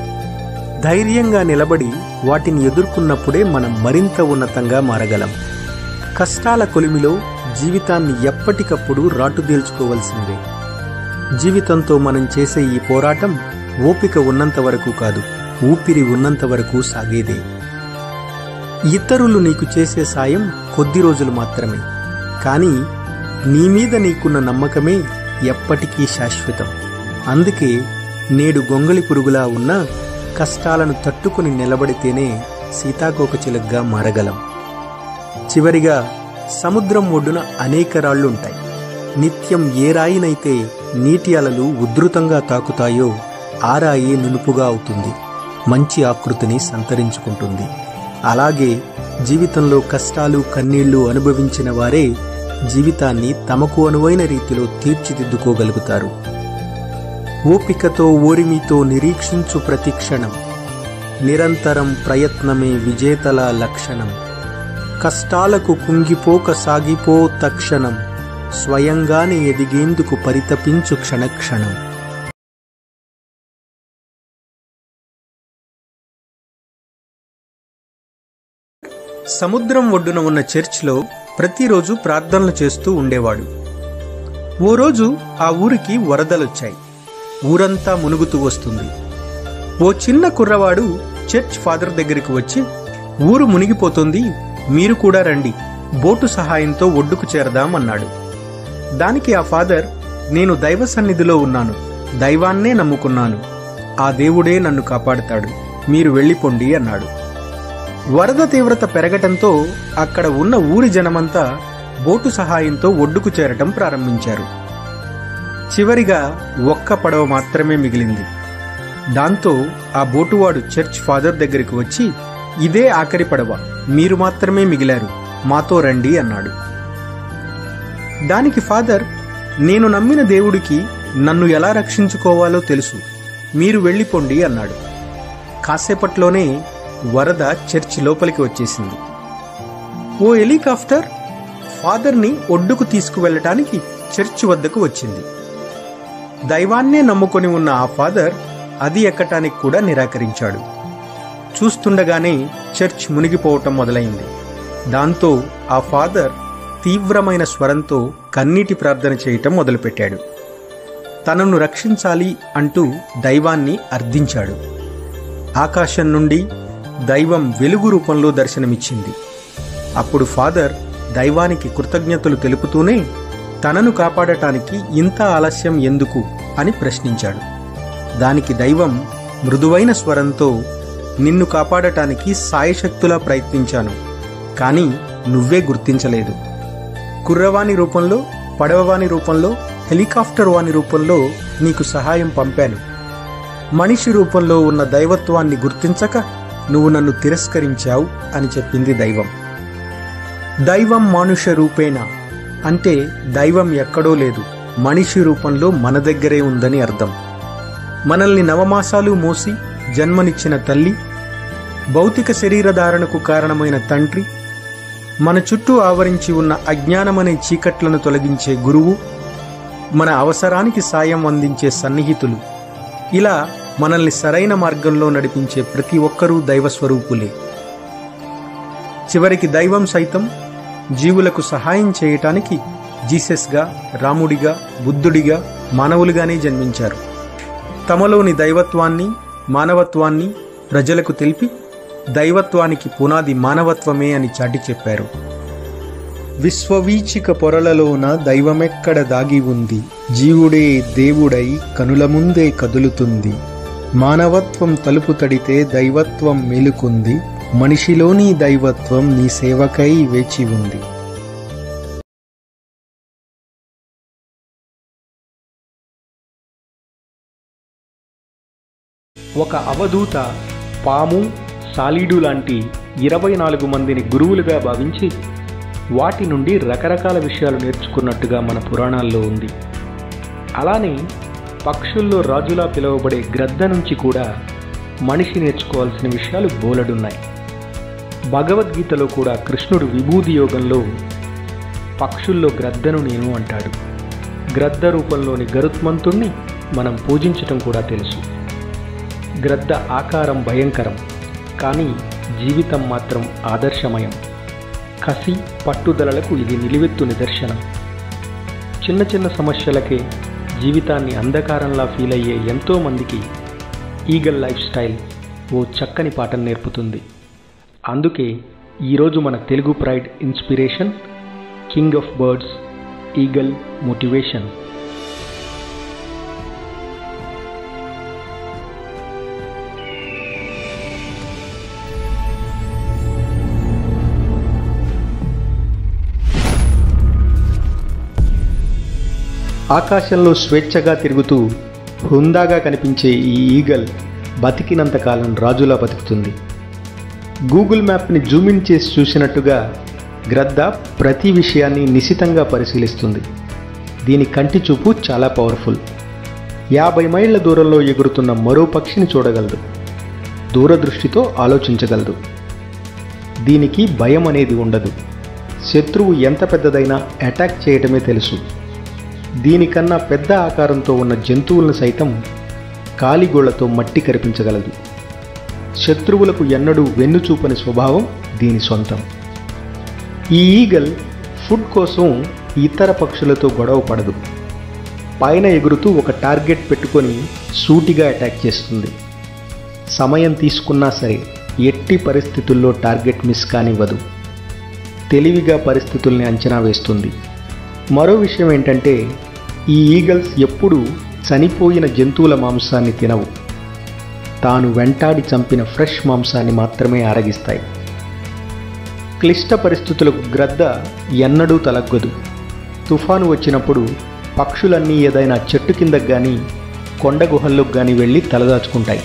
ధైర్యంగా నిలబడి వాటిని ఎదుర్కొన్నప్పుడే మనం మరింత ఉన్నతంగా మారగలం. కష్టాల కొలిమిలో జీవితాన్ని ఎప్పటికప్పుడు రాటుదేల్చుకోవలసిందే. జీవితంతో మనం చేసే ఈ పోరాటం ఓపిక ఉన్నంత వరకు కాదు, ఊపిరి ఉన్నంత వరకు సాగేదే. ఇతరులు నీకు చేసే సాయం కొద్ది రోజులు మాత్రమే, కానీ నీ మీద నీకున్న నమ్మకమే ఎప్పటికీ శాశ్వతం. అందుకే నేడు గొంగళి పురుగులా ఉన్న కష్టాలను తట్టుకుని నిలబడితేనే సీతాకోకచిలుకగా మారగలం. చివరిగా, సముద్రం ఒడ్డున అనేక రాళ్లుంటాయి. నిత్యం ఏ రాయినైతే నీటి అలలు ఉధృతంగా తాకుతాయో ఆ రాయి నునుపుగా అవుతుంది, మంచి ఆకృతిని సంతరించుకుంటుంది. అలాగే జీవితంలో కష్టాలు కన్నీళ్లు అనుభవించిన వారే జీవితాన్ని తమకు అనువైన రీతిలో తీర్చిదిద్దుకోగలుగుతారు. ఓపికతో ఓరిమితో నిరీక్షించు ప్రతిక్షణం, నిరంతరం ప్రయత్నమే విజేతల లక్షణం. కష్టాలకు కుంగిపోక సాగిపో తక్షణం, స్వయంగానే ఎదిగేందుకు పరితపించు క్షణక్షణం. సముద్రం ఒడ్డున ఉన్న చర్చ్లో ప్రతిరోజు ప్రార్థనలు చేస్తూ ఉండేవాడు. ఓ రోజు ఆ ఊరికి వరదలొచ్చాయి. ఊరంతా మునుగుతూ వస్తుంది. ఓ చిన్న కుర్రవాడు చర్చ్ ఫాదర్ దగ్గరికి వచ్చి, ఊరు మునిగిపోతుంది, మీరు కూడా రండి, బోటు సహాయంతో ఒడ్డుకు చేరదాం అన్నాడు. దానికి ఆ ఫాదర్, నేను దైవ సన్నిధిలో ఉన్నాను, దైవాన్నే నమ్ముకున్నాను, ఆ దేవుడే నన్ను కాపాడుతాడు, మీరు వెళ్ళిపోండి అన్నాడు. వరద తీవ్రత పెరగటంతో అక్కడ ఉన్న ఊరి జనమంతా బోటు సహాయంతో ఒడ్డుకు చేరటం ప్రారంభించారు. చివరిగా ఒక్క పడవ మాత్రమే మిగిలింది. దాంతో ఆ బోటువాడు చర్చ్ ఫాదర్ దగ్గరికి వచ్చి, ఇదే ఆఖరి పడవ, మీరు మాత్రమే మిగిలారు, మాతో రండి అన్నాడు. దానికి ఫాదర్, నేను నమ్మిన దేవుడికి నన్ను ఎలా రక్షించుకోవాలో తెలుసు, మీరు వెళ్ళిపోండి అన్నాడు. కాసేపట్లోనే వరద చర్చి లోపలికి వచ్చేసింది. ఓ హెలికాప్టర్ ఫాదర్ని ఒడ్డుకు తీసుకువెళ్ళటానికి చర్చి వద్దకు వచ్చింది. దైవాన్నే నమ్ముకొని ఉన్న ఆ ఫాదర్ అది ఎక్కటానికి కూడా నిరాకరించాడు. చూస్తుండగానే చర్చ్ మునిగిపోవటం మొదలైంది. దాంతో ఆ ఫాదర్ తీవ్రమైన స్వరంతో కన్నీటి ప్రార్థన చేయటం మొదలుపెట్టాడు. తనను రక్షించాలి అంటూ దైవాన్ని అర్థించాడు. ఆకాశం నుండి దైవం వెలుగు రూపంలో దర్శనమిచ్చింది. అప్పుడు ఫాదర్ దైవానికి కృతజ్ఞతలు తెలుపుతూనే తనను కాపాడటానికి ఇంత ఆలస్యం ఎందుకు అని ప్రశ్నించాడు. దానికి దైవం మృదువైన స్వరంతో, నిన్ను కాపాడటానికి సాయశక్తులా ప్రయత్నించాను, కానీ నువ్వే గుర్తించలేదు. కుర్రవాణి రూపంలో, పడవవాణి రూపంలో, హెలికాప్టర్ వాణి రూపంలో నీకు సహాయం పంపాను. మనిషి రూపంలో ఉన్న దైవత్వాన్ని గుర్తించక నువ్వు నన్ను తిరస్కరించావు అని చెప్పింది దైవం. దైవం మానుష రూపేణ అంటే దైవం ఎక్కడో లేదు, మనిషి రూపంలో మన దగ్గరే ఉందని అర్థం. మనల్ని నవమాసాలు మోసి జన్మనిచ్చిన తల్లి, భౌతిక శరీరధారణకు కారణమైన తండ్రి, మన చుట్టూ ఆవరించి ఉన్న అజ్ఞానమనే చీకట్లను తొలగించే గురువు, మన అవసరానికి సాయం అందించే సన్నిహితులు, ఇలా మనల్ని సరైన మార్గంలో నడిపించే ప్రతి ఒక్కరూ దైవస్వరూపులే. చివరికి దైవం సైతం జీవులకు సహాయం చేయటానికి జీసస్గా, రాముడిగా, బుద్ధుడిగా, మానవులుగానే జన్మించారు. తమలోని దైవత్వాన్ని, మానవత్వాన్ని ప్రజలకు తెలిపి దైవత్వానికి పునాది మానవత్వమే అని చాటి చెప్పారు. విశ్వవీచిక పొరలలోన దైవమెక్కడ దాగి ఉంది, జీవుడే దేవుడై కనుల ముందే కదులుతుంది. మానవత్వం తలుపు తడితే దైవత్వం మేలుకుంది, మనిషిలోని దైవత్వం నీ సేవకై వేచి ఉంది. ఒక అవధూత పాము, సాలీడు లాంటి 24 మందిని గురువులుగా భావించి వాటి నుండి రకరకాల విషయాలు నేర్చుకున్నట్టుగా మన పురాణాల్లో ఉంది. అలానే పక్షుల్లో రాజులా పిలువబడే గ్రద్ద నుంచి కూడా మనిషి నేర్చుకోవాల్సిన విషయాలు బోలెడున్నాయి. భగవద్గీతలో కూడా కృష్ణుడు విభూది యోగంలో పక్షుల్లో గ్రద్దను నేను అంటాడు. గ్రద్ద రూపంలోని గరుత్మంతుణ్ణి మనం పూజించటం కూడా తెలుసు. గ్రద్ద ఆకారం భయంకరం, కానీ జీవితం మాత్రం ఆదర్శమయం. కసి, పట్టుదలలకు ఇది నిలువెత్తు నిదర్శనం. చిన్న చిన్న సమస్యలకే జీవితాన్ని అంధకారంలా ఫీల్ అయ్యే ఎంతోమందికి ఈగల్ లైఫ్ స్టైల్ ఓ చక్కని పాఠం నేర్పుతుంది. అందుకే ఈరోజు మన Telugu pride inspiration, king of birds, eagle motivation. ఆకాశంలో స్వేచ్ఛగా తిరుగుతూ హుందాగా కనిపించే ఈ ఈగల్ బతికినంతకాలం రాజులా బతుకుతుంది. గూగుల్ మ్యాప్ని జూమిన్ చేసి చూసినట్టుగా గ్రద్ద ప్రతి విషయాన్ని నిశితంగా పరిశీలిస్తుంది. దీని కంటి చూపు చాలా పవర్ఫుల్. 50 మైళ్ళ దూరంలో ఎగురుతున్న మరో పక్షిని చూడగలదు. దూరదృష్టితో ఆలోచించగలదు. దీనికి భయం అనేది ఉండదు. శత్రువు ఎంత పెద్దదైనా అటాక్ చేయటమే తెలుసు. దీనికన్నా పెద్ద ఆకారంతో ఉన్న జంతువులను సైతం కాలిగోళ్లతో మట్టి కరిపించగలదు. శత్రువులకు ఎన్నడూ వెన్నుచూపని స్వభావం దీని సొంతం. ఈ ఈగల్ ఫుడ్ కోసం ఇతర పక్షులతో గొడవ పడదు. పైన ఎగురుతూ ఒక టార్గెట్ పెట్టుకొని సూటిగా అటాక్ చేస్తుంది. సమయం తీసుకున్నా సరే ఎట్టి పరిస్థితుల్లో టార్గెట్ మిస్ కానివ్వదు. తెలివిగా పరిస్థితుల్ని అంచనా వేస్తుంది. మరో విషయం ఏంటంటే, ఈ ఈగల్స్ ఎప్పుడూ చనిపోయిన జంతువుల మాంసాన్ని తినవు. తాను వెంటాడి చంపిన ఫ్రెష్ మాంసాన్ని మాత్రమే ఆరగిస్తాయి. క్లిష్ట పరిస్థితులకు గ్రద్ద ఎన్నడూ తలగ్గదు. తుఫాను వచ్చినప్పుడు పక్షులన్నీ ఏదైనా చెట్టు కిందకు కానీ కొండ గుహల్లోకి కానీ వెళ్ళి తలదాచుకుంటాయి.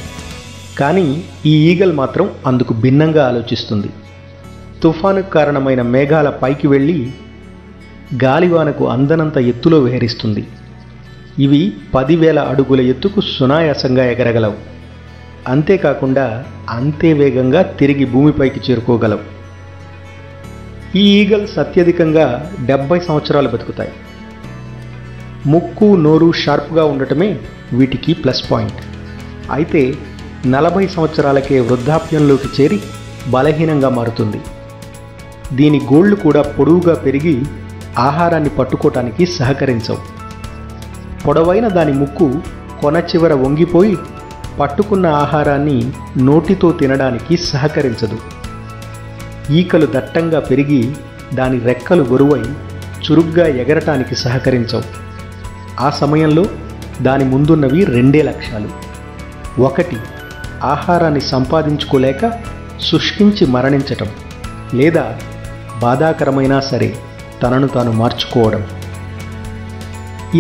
కానీ ఈ ఈగల్ మాత్రం అందుకు భిన్నంగా ఆలోచిస్తుంది. తుఫానుకు కారణమైన మేఘాల పైకి వెళ్ళి గాలివానకు అందనంత ఎత్తులో విహరిస్తుంది. ఇవి 10,000 అడుగుల ఎత్తుకు సునాయాసంగా ఎగరగలవు. అంతేకాకుండా అంతే వేగంగా తిరిగి భూమిపైకి చేరుకోగలవు. ఈ ఈగల్స్ అత్యధికంగా 70 సంవత్సరాలు బతుకుతాయి. ముక్కు నోరు షార్ప్గా ఉండటమే వీటికి ప్లస్ పాయింట్. అయితే 40 సంవత్సరాలకే వృద్ధాప్యంలోకి చేరి బలహీనంగా మారుతుంది. దీని గోళ్ళు కూడా పొడవుగా పెరిగి ఆహారాన్ని పట్టుకోవటానికి సహకరించవు. పొడవైన దాని ముక్కు కొన చివర వంగిపోయి పట్టుకున్న ఆహారాన్ని నోటితో తినడానికి సహకరించదు. ఈకలు దట్టంగా పెరిగి దాని రెక్కలు బరువై చురుగ్గా ఎగరటానికి సహకరించవు. ఆ సమయంలో దాని ముందున్నవి 2 లక్ష్యాలు. 1, ఆహారాన్ని సంపాదించుకోలేక శుష్కించి మరణించటం, లేదా బాధాకరమైనా సరే తనను తాను మార్చుకోవడం.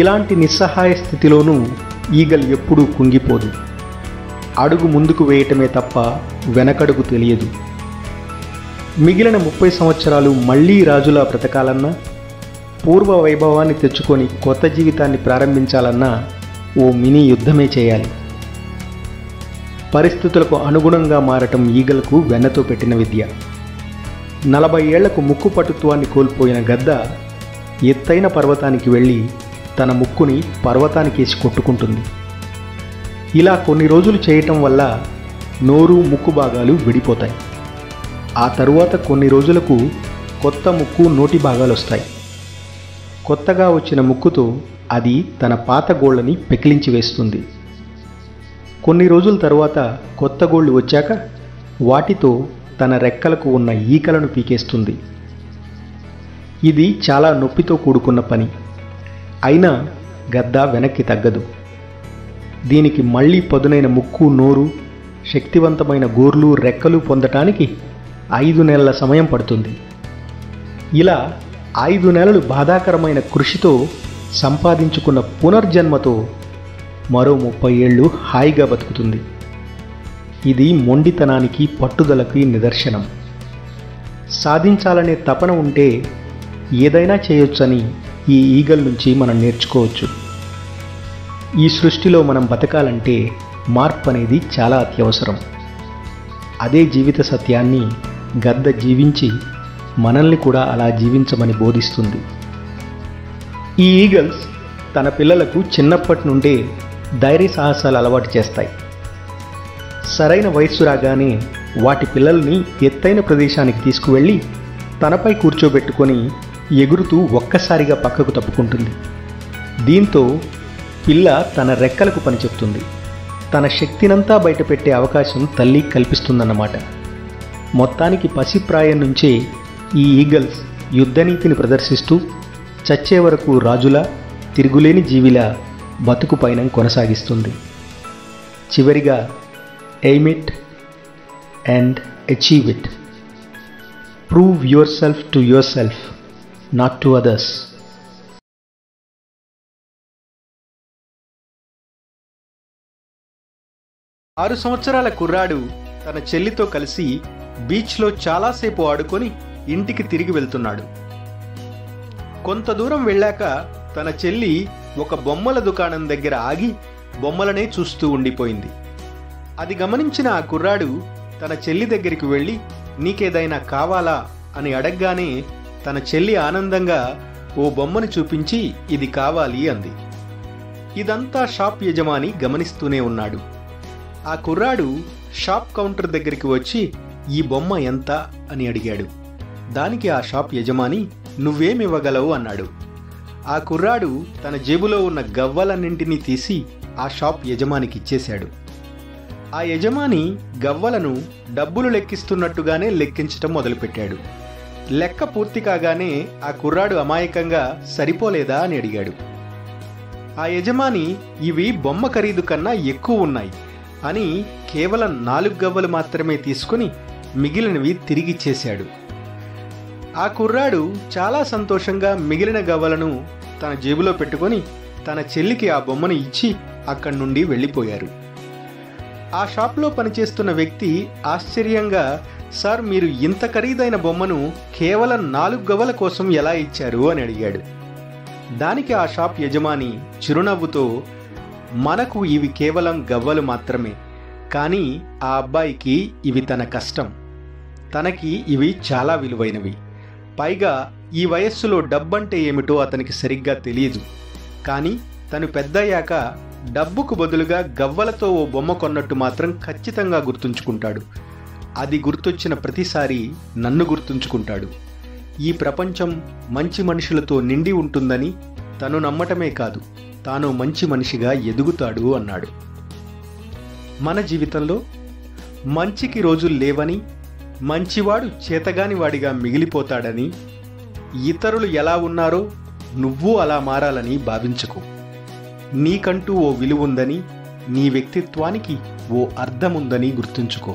ఇలాంటి నిస్సహాయ స్థితిలోనూ ఈగల్ ఎప్పుడూ కుంగిపోదు. అడుగు ముందుకు వేయటమే తప్ప వెనకడుగు తెలియదు. మిగిలిన 30 సంవత్సరాలు మళ్లీ రాజులా బ్రతకాలన్నా, పూర్వ వైభవాన్ని తెచ్చుకొని కొత్త జీవితాన్ని ప్రారంభించాలన్నా ఓ మినీ యుద్ధమే చేయాలి. పరిస్థితులకు అనుగుణంగా మారటం ఈగలకు వెన్నతో పెట్టిన విద్య. 40 ఏళ్లకు ముక్కు పటుత్వాన్ని కోల్పోయిన గద్ద ఎత్తైన పర్వతానికి వెళ్ళి తన ముక్కుని పర్వతానికేసి కొట్టుకుంటుంది. ఇలా కొన్ని రోజులు చేయటం వల్ల నోరు ముక్కు భాగాలు విడిపోతాయి. ఆ తరువాత కొన్ని రోజులకు కొత్త ముక్కు నోటి భాగాలు వస్తాయి. కొత్తగా వచ్చిన ముక్కుతో అది తన పాత గోళ్ళని పెకిలించి వేస్తుంది. కొన్ని రోజుల తరువాత కొత్త గోళ్ళు వచ్చాక వాటితో తన రెక్కలకు ఉన్న ఈకలను పీకేస్తుంది. ఇది చాలా నొప్పితో కూడుకున్న పని. అయినా గద్ద వెనక్కి తగ్గదు. దీనికి మళ్ళీ పదునైన ముక్కు నోరు, శక్తివంతమైన గోర్లు రెక్కలు పొందటానికి 5 నెలల సమయం పడుతుంది. ఇలా 5 నెలలు బాధాకరమైన కృషితో సంపాదించుకున్న పునర్జన్మతో మరో 30 ఏళ్ళు హాయిగా బతుకుతుంది. ఇది మొండితనానికి పట్టుదలకి నిదర్శనం. సాధించాలనే తపన ఉంటే ఏదైనా చేయొచ్చని ఈ ఈగల్ నుంచి మనం నేర్చుకోవచ్చు. ఈ సృష్టిలో మనం బతకాలంటే మార్పు అనేది చాలా అత్యవసరం. అదే జీవిత సత్యాన్ని గద్ద జీవించి మనల్ని కూడా అలా జీవించమని బోధిస్తుంది. ఈ ఈగల్స్ తన పిల్లలకు చిన్నప్పటి నుండే ధైర్య సాహసాలు అలవాటు చేస్తాయి. సరైన వయస్సు రాగానే వాటి పిల్లల్ని ఎత్తైన ప్రదేశానికి తీసుకువెళ్ళి తనపై కూర్చోబెట్టుకొని ఎగురుతూ ఒక్కసారిగా పక్కకు తప్పుకుంటుంది. దీంతో పిల్ల తన రెక్కలకు పనిచెప్తుంది. తన శక్తినంతా బయటపెట్టే అవకాశం తల్లి కల్పిస్తుందన్నమాట. మొత్తానికి పసిప్రాయం నుంచే ఈ ఈగల్స్ యుద్ధనీతిని ప్రదర్శిస్తూ చచ్చే వరకు రాజులా, తిరుగులేని జీవిలా బతుకు పయనం కొనసాగిస్తుంది. చివరిగా aim it and achieve it. Prove your self to your self, not to others. ఆరు సంవత్సరాల కుర్రాడు తన చెల్లితో కలిసి బీచ్లో చాలాసేపు ఆడుకొని ఇంటికి తిరిగి వెళ్తున్నాడు. కొంత దూరం వెళ్ళాక తన చెల్లి ఒక బొమ్మల దుకాణం దగ్గర ఆగి బొమ్మలనే చూస్తూ ఉండిపోయింది. అది గమనించిన ఆ కుర్రాడు తన చెల్లి దగ్గరికి వెళ్ళి నీకేదైనా కావాలా అని అడగగానే తన చెల్లి ఆనందంగా ఓ బొమ్మను చూపించి ఇది కావాలి అంది. ఇదంతా షాప్ యజమాని గమనిస్తూనే ఉన్నాడు. ఆ కుర్రాడు షాప్ కౌంటర్ దగ్గరికి వచ్చి ఈ బొమ్మ ఎంత అని అడిగాడు. దానికి ఆ షాప్ యజమాని నువ్వేమివ్వగలవు అన్నాడు. ఆ కుర్రాడు తన జేబులో ఉన్న గవ్వలన్నింటినీ తీసి ఆ షాప్ యజమానికి ఇచ్చేశాడు. ఆ యజమాని గవ్వలను డబ్బులు లెక్కిస్తున్నట్టుగానే లెక్కించటం మొదలుపెట్టాడు. లెక్క పూర్తి కాగానే ఆ కుర్రాడు అమాయకంగా సరిపోలేదా అని అడిగాడు. ఆ యజమాని ఇవి బొమ్మ ఖరీదు కన్నా ఎక్కువ ఉన్నాయి అని కేవలం 4 గవ్వలు మాత్రమే తీసుకుని మిగిలినవి తిరిగిచ్చేశాడు. ఆ కుర్రాడు చాలా సంతోషంగా మిగిలిన గవ్వలను తన జేబులో పెట్టుకొని తన చెల్లికి ఆ బొమ్మను ఇచ్చి అక్కడి నుండి వెళ్ళిపోయారు. ఆ షాప్లో పనిచేస్తున్న వ్యక్తి ఆశ్చర్యంగా సార్ మీరు ఇంత ఖరీదైన బొమ్మను కేవలం 4 గవ్వల కోసం ఎలా ఇచ్చారు అని అడిగాడు. దానికి ఆ షాప్ యజమాని చిరునవ్వుతో మనకు ఇవి కేవలం గవ్వలు మాత్రమే, కానీ ఆ అబ్బాయికి ఇవి తన కష్టం, తనకి ఇవి చాలా విలువైనవి. పైగా ఈ వయస్సులో డబ్బంటే ఏమిటో అతనికి సరిగ్గా తెలియదు. కానీ తను పెద్దయ్యాక డబ్బుకు బదులుగా గవ్వలతో ఓ బొమ్మ కొన్నట్టు మాత్రం ఖచ్చితంగా గుర్తుంచుకుంటాడు. అది గుర్తొచ్చిన ప్రతిసారి నన్ను గుర్తుంచుకుంటాడు. ఈ ప్రపంచం మంచి మనుషులతో నిండి ఉంటుందని తను నమ్మటమే కాదు, తాను మంచి మనిషిగా ఎదుగుతాడు అన్నాడు. మన జీవితంలో మంచికి రోజులు లేవని, మంచివాడు చేతగాని వాడిగా మిగిలిపోతాడని, ఇతరులు ఎలా ఉన్నారో నువ్వు అలా మారాలని భావించకు. నీకంటూ ఓ విలువుందని, నీ వ్యక్తిత్వానికి ఓ అర్థముందని గుర్తుంచుకో.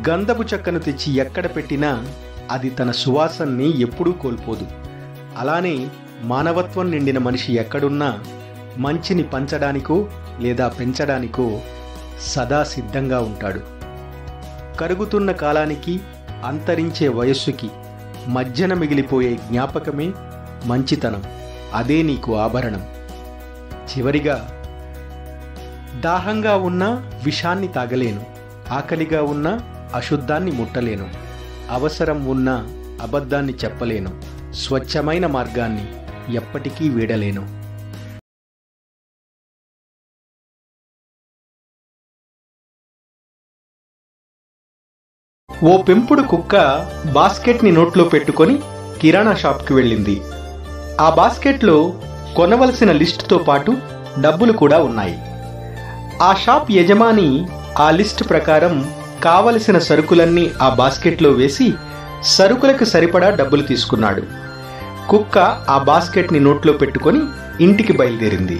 గంధపు చెక్కను తెచ్చి ఎక్కడ పెట్టినా అది తన సువాసనని ఎప్పుడూ కోల్పోదు. అలానే మానవత్వం నిండిన మనిషి ఎక్కడున్నా మంచిని పంచడానికో లేదా పెంచడానికో సదా సిద్ధంగా ఉంటాడు. కరుగుతున్న కాలానికి, అంతరించే వయస్సుకి మధ్యన మిగిలిపోయే జ్ఞాపకమే మంచితనం. అదే నీకు ఆభరణం. చివరిగా, దాహంగా ఉన్నా విషాన్ని తాగలేను, ఆకలిగా ఉన్నా అశుద్ధాన్ని ముట్టలేను, అవసరం ఉన్నా అబద్ధాన్ని చెప్పలేను, స్వచ్ఛమైన మార్గాన్ని ఎప్పటికీ వీడలేను. ఓ పెంపుడు కుక్క బాస్కెట్ని నోట్లో పెట్టుకొని కిరాణా షాప్కి వెళ్ళింది. ఆ బాస్కెట్లో కొనవలసిన లిస్టుతో పాటు డబ్బులు కూడా ఉన్నాయి. ఆ షాప్ యజమాని ఆ లిస్ట్ ప్రకారం కావలసిన సరుకులన్నీ ఆ బాస్కెట్లో వేసి సరుకులకు సరిపడా డబ్బులు తీసుకున్నాడు. కుక్క ఆ బాస్కెట్ని నోట్లో పెట్టుకొని ఇంటికి బయలుదేరింది.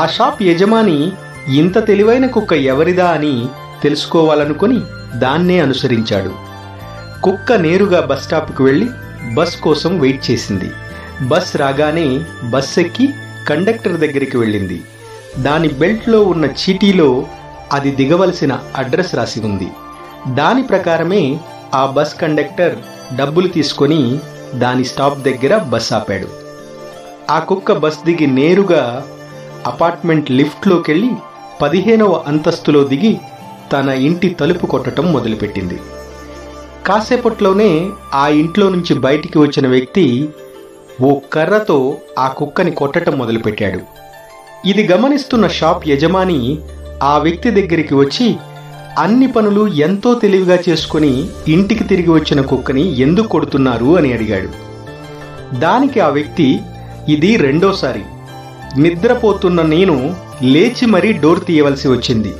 ఆ షాప్ యజమాని ఇంత తెలివైన కుక్క ఎవరిదా అని తెలుసుకోవాలనుకొని దాన్నే అనుసరించాడు. కుక్క నేరుగా బస్ స్టాప్కి వెళ్ళి బస్ కోసం వెయిట్ చేసింది. బస్ రాగానే బస్ ఎక్కి కండక్టర్ దగ్గరికి వెళ్ళింది. దాని బెల్ట్లో ఉన్న చీటీలో అది దిగవలసిన అడ్రస్ రాసి ఉంది. దాని ప్రకారమే ఆ బస్ కండక్టర్ డబ్బులు తీసుకొని దాని స్టాప్ దగ్గర బస్ ఆపాడు. ఆ కుక్క బస్ దిగి నేరుగా అపార్ట్మెంట్ లిఫ్ట్లోకి వెళ్ళి 15వ అంతస్తులో దిగి తన ఇంటి తలుపు కొట్టడం మొదలుపెట్టింది. కాసేపట్లోనే ఆ ఇంట్లో నుంచి బయటికి వచ్చిన వ్యక్తి ఓ కర్రతో ఆ కుక్కని కొట్టడం మొదలుపెట్టాడు. ఇది గమనిస్తున్న షాప్ యజమాని ఆ వ్యక్తి దగ్గరికి వచ్చి, అన్ని పనులు ఎంతో తెలివిగా చేసుకుని ఇంటికి తిరిగి వచ్చిన కుక్కని ఎందుకు కొడుతున్నారు అని అడిగాడు. దానికి ఆ వ్యక్తి, ఇది రెండోసారి. నిద్రపోతున్న నేను లేచి మరీ డోర్ తీయవలసి వచ్చింది.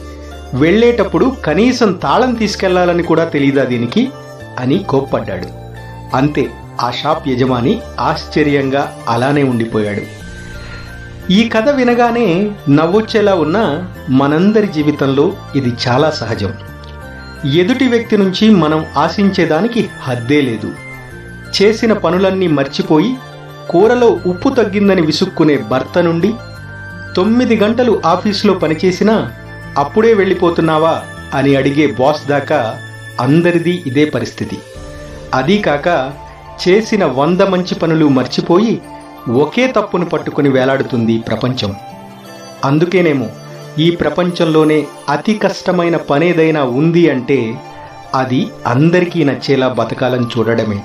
వెళ్లేటప్పుడు కనీసం తాళం తీసుకెళ్లాలని కూడా తెలీదా దీనికి అని కోప్పడ్డాడు. అంతే, ఆ షాప్ యజమాని ఆశ్చర్యంగా అలానే ఉండిపోయాడు. ఈ కథ వినగానే నవ్వొచ్చేలా ఉన్న మనందరి జీవితంలో ఇది చాలా సహజం. ఎదుటి వ్యక్తి నుంచి మనం ఆశించేదానికి హద్దే లేదు. చేసిన పనులన్నీ మర్చిపోయి కూరలో ఉప్పు తగ్గిందని విసుక్కునే భర్త నుండి 9 గంటలు ఆఫీసులో పనిచేసినా అప్పుడే వెళ్ళిపోతున్నావా అని అడిగే బాస్ దాకా అందరిది ఇదే పరిస్థితి. అదీ కాక చేసిన 100 మంచి పనులు మర్చిపోయి ఒకే తప్పును పట్టుకుని వేలాడుతుంది ప్రపంచం. అందుకేనేమో ఈ ప్రపంచంలోనే అతి కష్టమైన పనేదైనా ఉంది అంటే అది అందరికీ నచ్చేలా బతకాలని చూడడమే.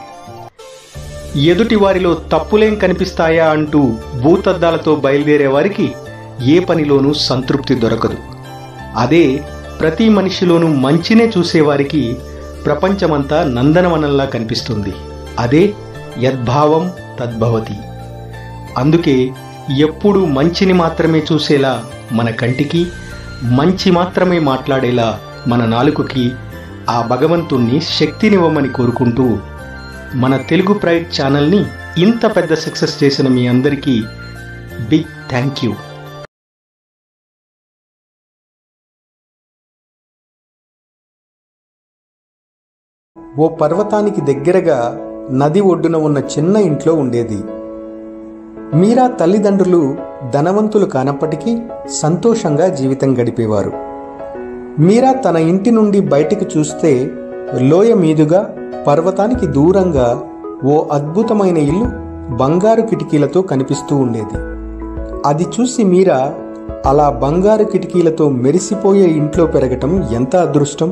ఎదుటి వారిలో తప్పులేం కనిపిస్తాయా అంటూ భూతద్దాలతో బయలుదేరే వారికి ఏ పనిలోనూ సంతృప్తి దొరకదు. అదే ప్రతి మనిషిలోనూ మంచినే చూసేవారికి ప్రపంచమంతా నందనవనంలా కనిపిస్తుంది. అదే యద్భావం తద్భవతి. అందుకే ఎప్పుడూ మంచిని మాత్రమే చూసేలా మన కంటికి, మంచి మాత్రమే మాట్లాడేలా మన నాలుకకి ఆ భగవంతుణ్ణి శక్తినివ్వమని కోరుకుంటూ మన తెలుగు ప్రైడ్ ఛానల్ని ఇంత పెద్ద సక్సెస్ చేసిన మీ అందరికీ బిగ్ థ్యాంక్ యూ. ఓ పర్వతానికి దగ్గరగా నది ఒడ్డున ఉన్న చిన్న ఇంట్లో ఉండేది. మీరా తల్లిదండ్రులు ధనవంతులు కానప్పటికీ సంతోషంగా జీవితం గడిపేవారు. మీరా తన ఇంటి నుండి బయటికి చూస్తే లోయ మీదుగా పర్వతానికి దూరంగా ఓ అద్భుతమైన ఇల్లు బంగారు కిటికీలతో కనిపిస్తూ ఉండేది. అది చూసి మీరా, అలా బంగారు కిటికీలతో మెరిసిపోయే ఇంట్లో పెరగటం ఎంత అదృష్టం,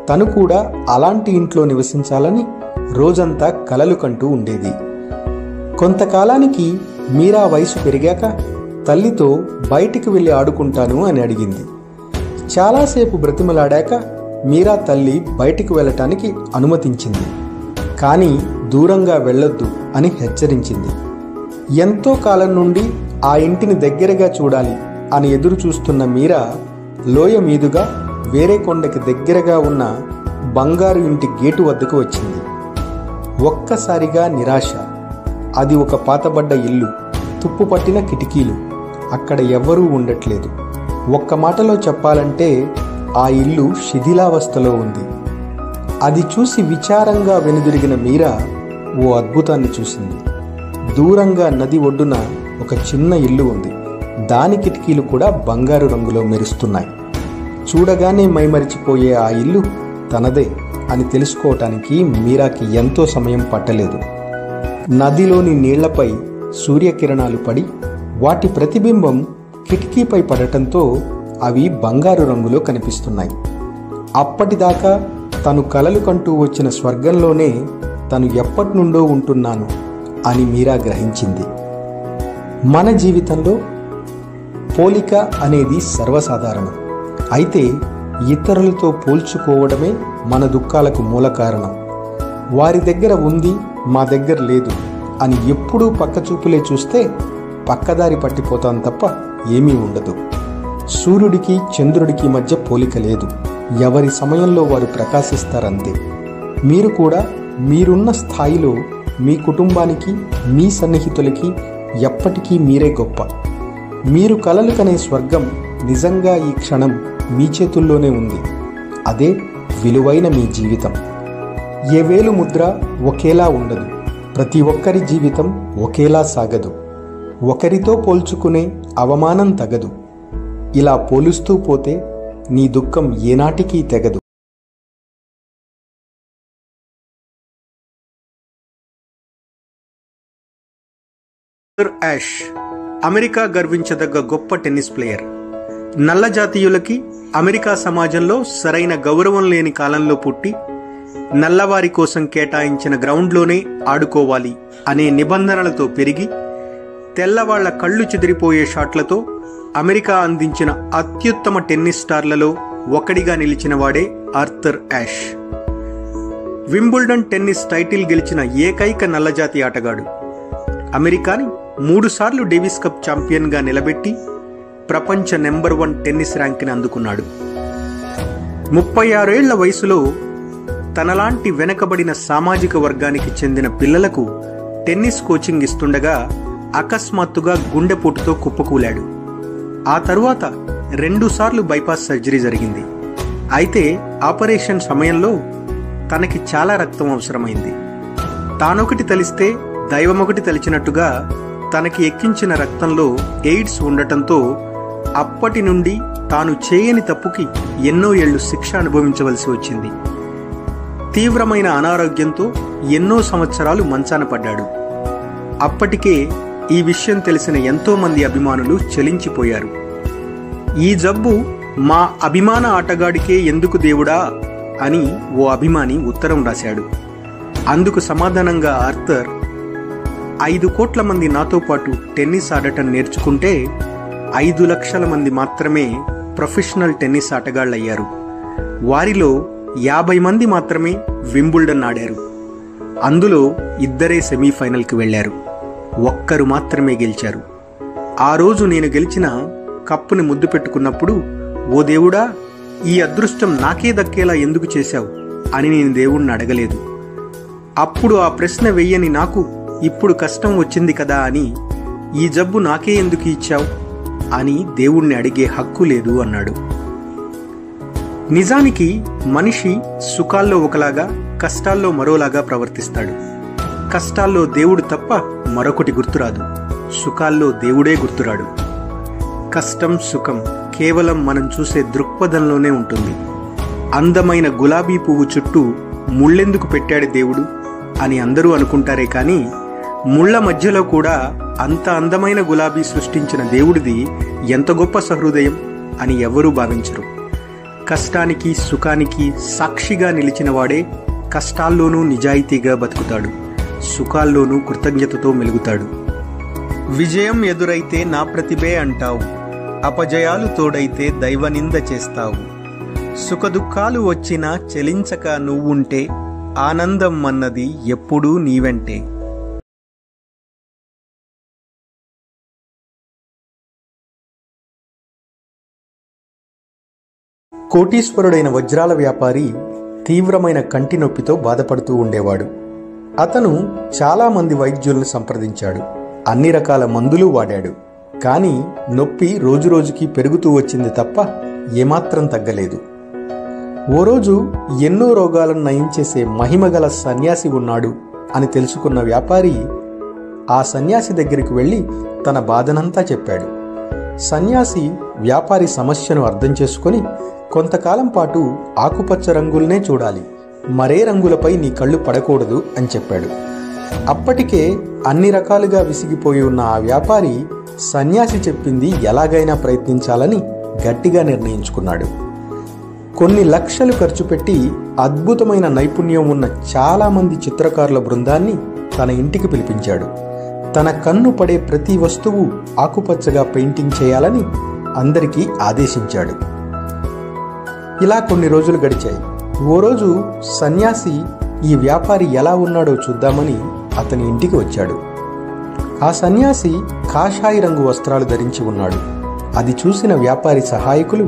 తను కూడా అలాంటి ఇంట్లో నివసించాలని రోజంతా కలలు కంటూ ఉండేది. కొంతకాలానికి మీరా వయసు పెరిగాక తల్లితో బయటికి వెళ్ళి ఆడుకుంటాను అని అడిగింది. చాలాసేపు బ్రతిమలాడాక మీరా తల్లి బయటికి వెళ్ళటానికి అనుమతించింది. కానీ దూరంగా వెళ్ళొద్దు అని హెచ్చరించింది. ఎంతో కాలం నుండి ఆ ఇంటిని దగ్గరగా చూడాలి అని ఎదురు చూస్తున్న మీరా లోయ మీదుగా వేరే కొండకి దగ్గరగా ఉన్న బంగారు ఇంటి గేటు వద్దకు వచ్చింది. ఒక్కసారిగా నిరాశ. అది ఒక పాతబడ్డ ఇల్లు, తుప్పుపట్టిన కిటికీలు, అక్కడ ఎవ్వరూ ఉండట్లేదు. ఒక్క మాటలో చెప్పాలంటే ఆ ఇల్లు శిథిలావస్థలో ఉంది. అది చూసి విచారంగా వెనుదిరిగిన మీరా ఓ అద్భుతాన్ని చూసింది. దూరంగా నది ఒడ్డున ఒక చిన్న ఇల్లు ఉంది. దాని కిటికీలు కూడా బంగారు రంగులో మెరుస్తున్నాయి. చూడగానే మైమరిచిపోయే ఆ ఇల్లు తనదే అని తెలుసుకోవటానికి మీరాకి ఎంతో సమయం పట్టలేదు. నదిలోని నీళ్లపై సూర్యకిరణాలు పడి వాటి ప్రతిబింబం కిటికీపై పడటంతో అవి బంగారు రంగులో కనిపిస్తున్నాయి. అప్పటిదాకా తను కలలు కంటూ వచ్చిన స్వర్గంలోనే తను ఎప్పటి నుండో ఉంటున్నాను అని మీరా గ్రహించింది. మన జీవితంలో పోలిక అనేది సర్వసాధారణం. అయితే ఇతరులతో పోల్చుకోవడమే మన దుఃఖాలకు మూల కారణం. వారి దగ్గర ఉంది, మా దగ్గర లేదు అని ఎప్పుడూ పక్కచూపులే చూస్తే పక్కదారి పట్టిపోతాం తప్ప ఏమీ ఉండదు. సూర్యుడికి చంద్రుడికి మధ్య పోలిక లేదు. ఎవరి సమయంలో వారు ప్రకాశిస్తారంతే. మీరు కూడా మీరున్న స్థాయిలో మీ కుటుంబానికి, మీ సన్నిహితులకి ఎప్పటికీ మీరే గొప్ప. మీరు కలలు కనే స్వర్గం నిజంగా ఈ క్షణం మీ చేతుల్లోనే ఉంది. అదే విలువైన మీ జీవితం. ఏ వేలు ముద్ర ఒకేలా ఉండదు. ప్రతి ఒక్కరి జీవితం ఒకేలా సాగదు. ఒకరితో పోల్చుకునే అవమానం తగదు. ఇలా పోలుస్తూ పోతే నీ దుఃఖం ఏనాటికీ తెగదు. యాష్ అమెరికా గర్వించదగ్గ గొప్ప టెన్నిస్ ప్లేయర్. నల్ల జాతీయులకి అమెరికా సమాజంలో సరైన గౌరవం లేని కాలంలో పుట్టి నల్లవారి కోసం కేటాయించిన గ్రౌండ్లోనే ఆడుకోవాలి అనే నిబంధనలతో పెరిగి తెల్లవాళ్ల కళ్ళు చెదిరిపోయే షాట్లతో అమెరికా అందించిన అత్యుత్తమ టెన్నిస్ స్టార్లలో ఒకడిగా నిలిచినవాడే Arthur Ashe. Wimbledon tennis title గెలిచిన ఏకైక నల్లజాతి ఆటగాడు. అమెరికాని 3 సార్లు డేవిస్ కప్ ఛాంపియన్గా నిలబెట్టి ప్రపంచ నెంబర్ 1 టెన్నిస్ ర్యాంక్ని అందుకున్నాడు. 36 ఏళ్ల వయసులో తనలాంటి వెనకబడిన సామాజిక వర్గానికి చెందిన పిల్లలకు టెన్నిస్ కోచింగ్ ఇస్తుండగా అకస్మాత్తుగా గుండెపోటుతో కుప్పకూలాడు. ఆ తరువాత 2 సార్లు బైపాస్ సర్జరీ జరిగింది. అయితే ఆపరేషన్ సమయంలో తనకి చాలా రక్తం అవసరమైంది. తానొకటి తలిస్తే దైవమొకటి తలిచినట్టుగా తనకి ఎక్కించిన రక్తంలో ఎయిడ్స్ ఉండటంతో అప్పటి నుండి తాను చేయని తప్పుకి ఎన్నో ఏళ్లు శిక్ష అనుభవించవలసి వచ్చింది. తీవ్రమైన అనారోగ్యంతో ఎన్నో సంవత్సరాలు మంచాన పడ్డాడు. అప్పటికే ఈ విషయం తెలిసిన ఎంతో మంది అభిమానులు చలించిపోయారు. ఈ జబ్బు మా అభిమాన ఆటగాడికే ఎందుకు దేవుడా అని ఓ అభిమాని ఉత్తరం రాశాడు. అందుకు సమాధానంగా ఆర్థర్, 5 కోట్ల మంది నాతో పాటు టెన్నిస్ ఆడటం నేర్చుకుంటే 5 లక్షల మంది మాత్రమే ప్రొఫెషనల్ టెన్నిస్ ఆటగాళ్లయ్యారు. వారిలో 50 మంది మాత్రమే వింబుల్డన్ ఆడారు. అందులో 2 సెమీఫైనల్కి వెళ్లారు. 1 మాత్రమే గెలిచారు. ఆ రోజు నేను గెలిచిన కప్పుని ముద్దు పెట్టుకున్నప్పుడు, ఓ దేవుడా, ఈ అదృష్టం నాకే దక్కేలా ఎందుకు చేశావు అని నేను దేవుణ్ణి అడగలేదు. అప్పుడు ఆ ప్రశ్న వెయ్యని నాకు ఇప్పుడు కష్టం వచ్చింది కదా అని, ఈ జబ్బు నాకే ఎందుకు ఇచ్చావు అని దేవుణ్ణి అడిగే హక్కు లేదు అన్నాడు. నిజానికి మనిషి సుఖాల్లో ఒకలాగా, కష్టాల్లో మరోలాగా ప్రవర్తిస్తాడు. కష్టాల్లో దేవుడు తప్ప మరొకటి గుర్తురాదు. సుఖాల్లో దేవుడే గుర్తురాడు. కష్టం, సుఖం కేవలం మనం చూసే దృక్పథంలోనే ఉంటుంది. అందమైన గులాబీ పువ్వు చుట్టూ ముళ్ళెందుకు పెట్టాడు దేవుడు అని అందరూ అనుకుంటారే కానీ, ముళ్ళ మధ్యలో కూడా అంత అందమైన గులాబీ సృష్టించిన దేవుడిది ఎంత గొప్ప సహృదయం అని ఎవరూ భావించరు. కష్టానికి, సుఖానికి సాక్షిగా నిలిచిన వాడే కష్టాల్లోనూ నిజాయితీగా బతుకుతాడు, సుఖాల్లోనూ కృతజ్ఞతతో మెలుగుతాడు. విజయం ఎదురైతే నా ప్రతిభే అంటావు, అపజయాలు తోడైతే దైవనింద చేస్తావు. సుఖదుఖాలు వచ్చినా చలించక నువ్వుంటే ఆనందం అన్నది ఎప్పుడూ నీవెంటే. కోటీశ్వరుడైన వజ్రాల వ్యాపారి తీవ్రమైన కంటి నొప్పితో బాధపడుతూ ఉండేవాడు. అతను చాలామంది వైద్యులను సంప్రదించాడు. అన్ని రకాల మందులు వాడాడు. కానీ నొప్పి రోజురోజుకి పెరుగుతూ వచ్చింది తప్ప ఏమాత్రం తగ్గలేదు. ఓ రోజు ఎన్నో రోగాలను నయం చేసే మహిమగల సన్యాసి ఉన్నాడు అని తెలుసుకున్న వ్యాపారి ఆ సన్యాసి దగ్గరికి వెళ్ళి తన బాధనంతా చెప్పాడు. సన్యాసి వ్యాపారి సమస్యను అర్థం చేసుకుని, కొంతకాలం పాటు ఆకుపచ్చ రంగులనే చూడాలి, మరే రంగులపై నీ కళ్ళు పడకూడదు అని చెప్పాడు. అప్పటికే అన్ని రకాలుగా విసిగిపోయి ఉన్న ఆ వ్యాపారి సన్యాసి చెప్పింది ఎలాగైనా ప్రయత్నించాలని గట్టిగా నిర్ణయించుకున్నాడు. కొన్ని లక్షలు ఖర్చు పెట్టి అద్భుతమైన నైపుణ్యం ఉన్న చాలామంది చిత్రకారుల బృందాన్ని తన ఇంటికి పిలిపించాడు. తన కన్ను పడే ప్రతి వస్తువు ఆకుపచ్చగా పెయింటింగ్ చేయాలని అందరికీ ఆదేశించాడు. ఇలా కొన్ని రోజులు గడిచాయి. ఓ రోజు సన్యాసి ఈ వ్యాపారి ఎలా ఉన్నాడో చూద్దామని అతని ఇంటికి వచ్చాడు. ఆ సన్యాసి కాషాయి రంగు వస్త్రాలు ధరించి ఉన్నాడు. అది చూసిన వ్యాపారి సహాయకులు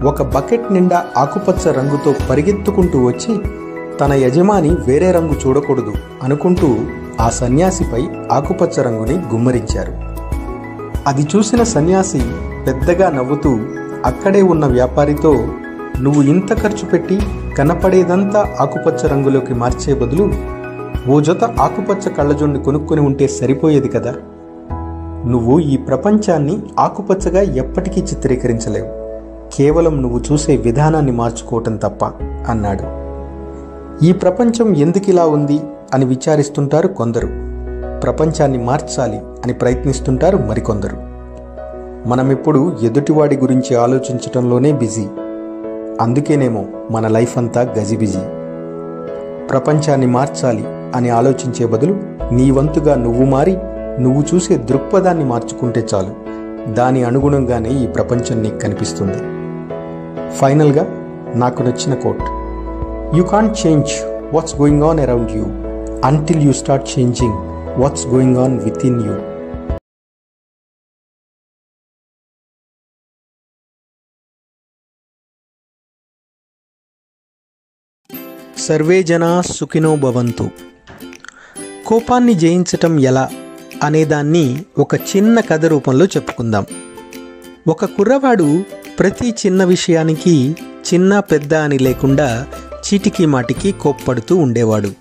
ఒక బకెట్ నిండా ఆకుపచ్చ రంగుతో పరిగెత్తుకుంటూ వచ్చి తన యజమాని వేరే రంగు చూడకూడదు అనుకుంటూ ఆ సన్యాసిపై ఆకుపచ్చ రంగుని గుమ్మరించారు. అది చూసిన సన్యాసి పెద్దగా నవ్వుతూ అక్కడే ఉన్న వ్యాపారితో, నువ్వు ఇంత ఖర్చు పెట్టి కనపడేదంతా ఆకుపచ్చ రంగులోకి మార్చే బదులు ఓ జత ఆకుపచ్చ కళ్ళజోడిని కొనుక్కొని ఉంటే సరిపోయేది కదా. నువ్వు ఈ ప్రపంచాన్ని ఆకుపచ్చగా ఎప్పటికీ చిత్రీకరించలేవు, కేవలం నువ్వు చూసే విధానాన్ని మార్చుకోవటం తప్ప అన్నాడు. ఈ ప్రపంచం ఎందుకిలా ఉంది అని విచారిస్తుంటారు కొందరు, ప్రపంచాన్ని మార్చాలి అని ప్రయత్నిస్తుంటారు మరికొందరు. మనమెప్పుడు ఎదుటివాడి గురించి ఆలోచించటంలోనే బిజీ. అందుకేనేమో మన లైఫ్ అంతా గజిబిజీ. ప్రపంచాన్ని మార్చాలి అని ఆలోచించే బదులు నీ వంతుగా నువ్వు మారి నువ్వు చూసే దృక్పథాన్ని మార్చుకుంటే చాలు. దాని అనుగుణంగానే ఈ ప్రపంచం నీకు కనిపిస్తుంది. ఫైనల్గా నాకు నచ్చిన quote, you can't change what's going on around you until you start changing what's going on within you. సర్వే జనా సుఖినో భవంతు. కోపాన్ని జయించటం ఎలా అనేదాన్ని ఒక చిన్న కథ రూపంలో చెప్పుకుందాం. ఒక కుర్రవాడు ప్రతి చిన్న విషయానికి చిన్న పెద్ద అని లేకుండా చీటికి మాటికి కోప్పడుతూ ఉండేవాడు.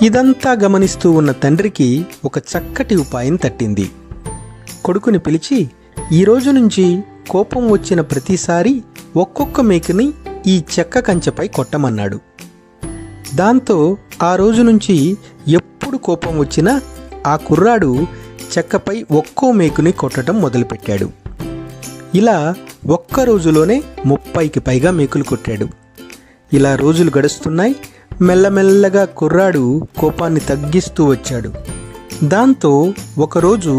ఇదంతా గమనిస్తూ ఉన్న తండ్రికి ఒక చక్కటి ఉపాయం తట్టింది. కొడుకుని పిలిచి, ఈరోజు నుంచి కోపం వచ్చిన ప్రతిసారి ఒక్కొక్క మేకుని ఈ చెక్క కంచెపై కొట్టమన్నాడు. దాంతో ఆ రోజు నుంచి ఎప్పుడు కోపం వచ్చినా ఆ కుర్రాడు చెక్కపై ఒక్కో మేకుని కొట్టడం మొదలుపెట్టాడు. ఇలా ఒక్క రోజులోనే 30కి పైగా మేకులు కొట్టాడు. ఇలా రోజులు గడుస్తున్నాయి. మెల్లమెల్లగా కుర్రాడు కోపాన్ని తగ్గిస్తూ వచ్చాడు. దాంతో ఒకరోజు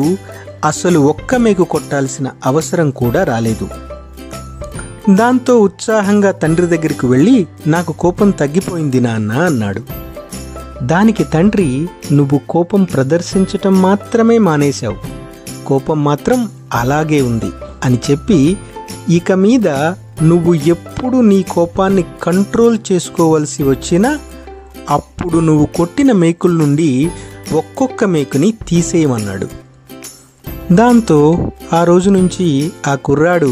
అసలు ఒక్క మేకు కొట్టాల్సిన అవసరం కూడా రాలేదు. దాంతో ఉత్సాహంగా తండ్రి దగ్గరికి వెళ్ళి, నాకు కోపం తగ్గిపోయింది నాన్న అన్నాడు. దానికి తండ్రి, నువ్వు కోపం ప్రదర్శించటం మాత్రమే మానేశావు, కోపం మాత్రం అలాగే ఉంది అని చెప్పి, ఇక మీద నువ్వు ఎప్పుడు నీ కోపాన్ని కంట్రోల్ చేసుకోవలసి వచ్చినా అప్పుడు నువ్వు కొట్టిన మేకుల నుండి ఒక్కొక్క మేకుని తీసేయమన్నాడు. దాంతో ఆ రోజు నుంచి ఆ కుర్రాడు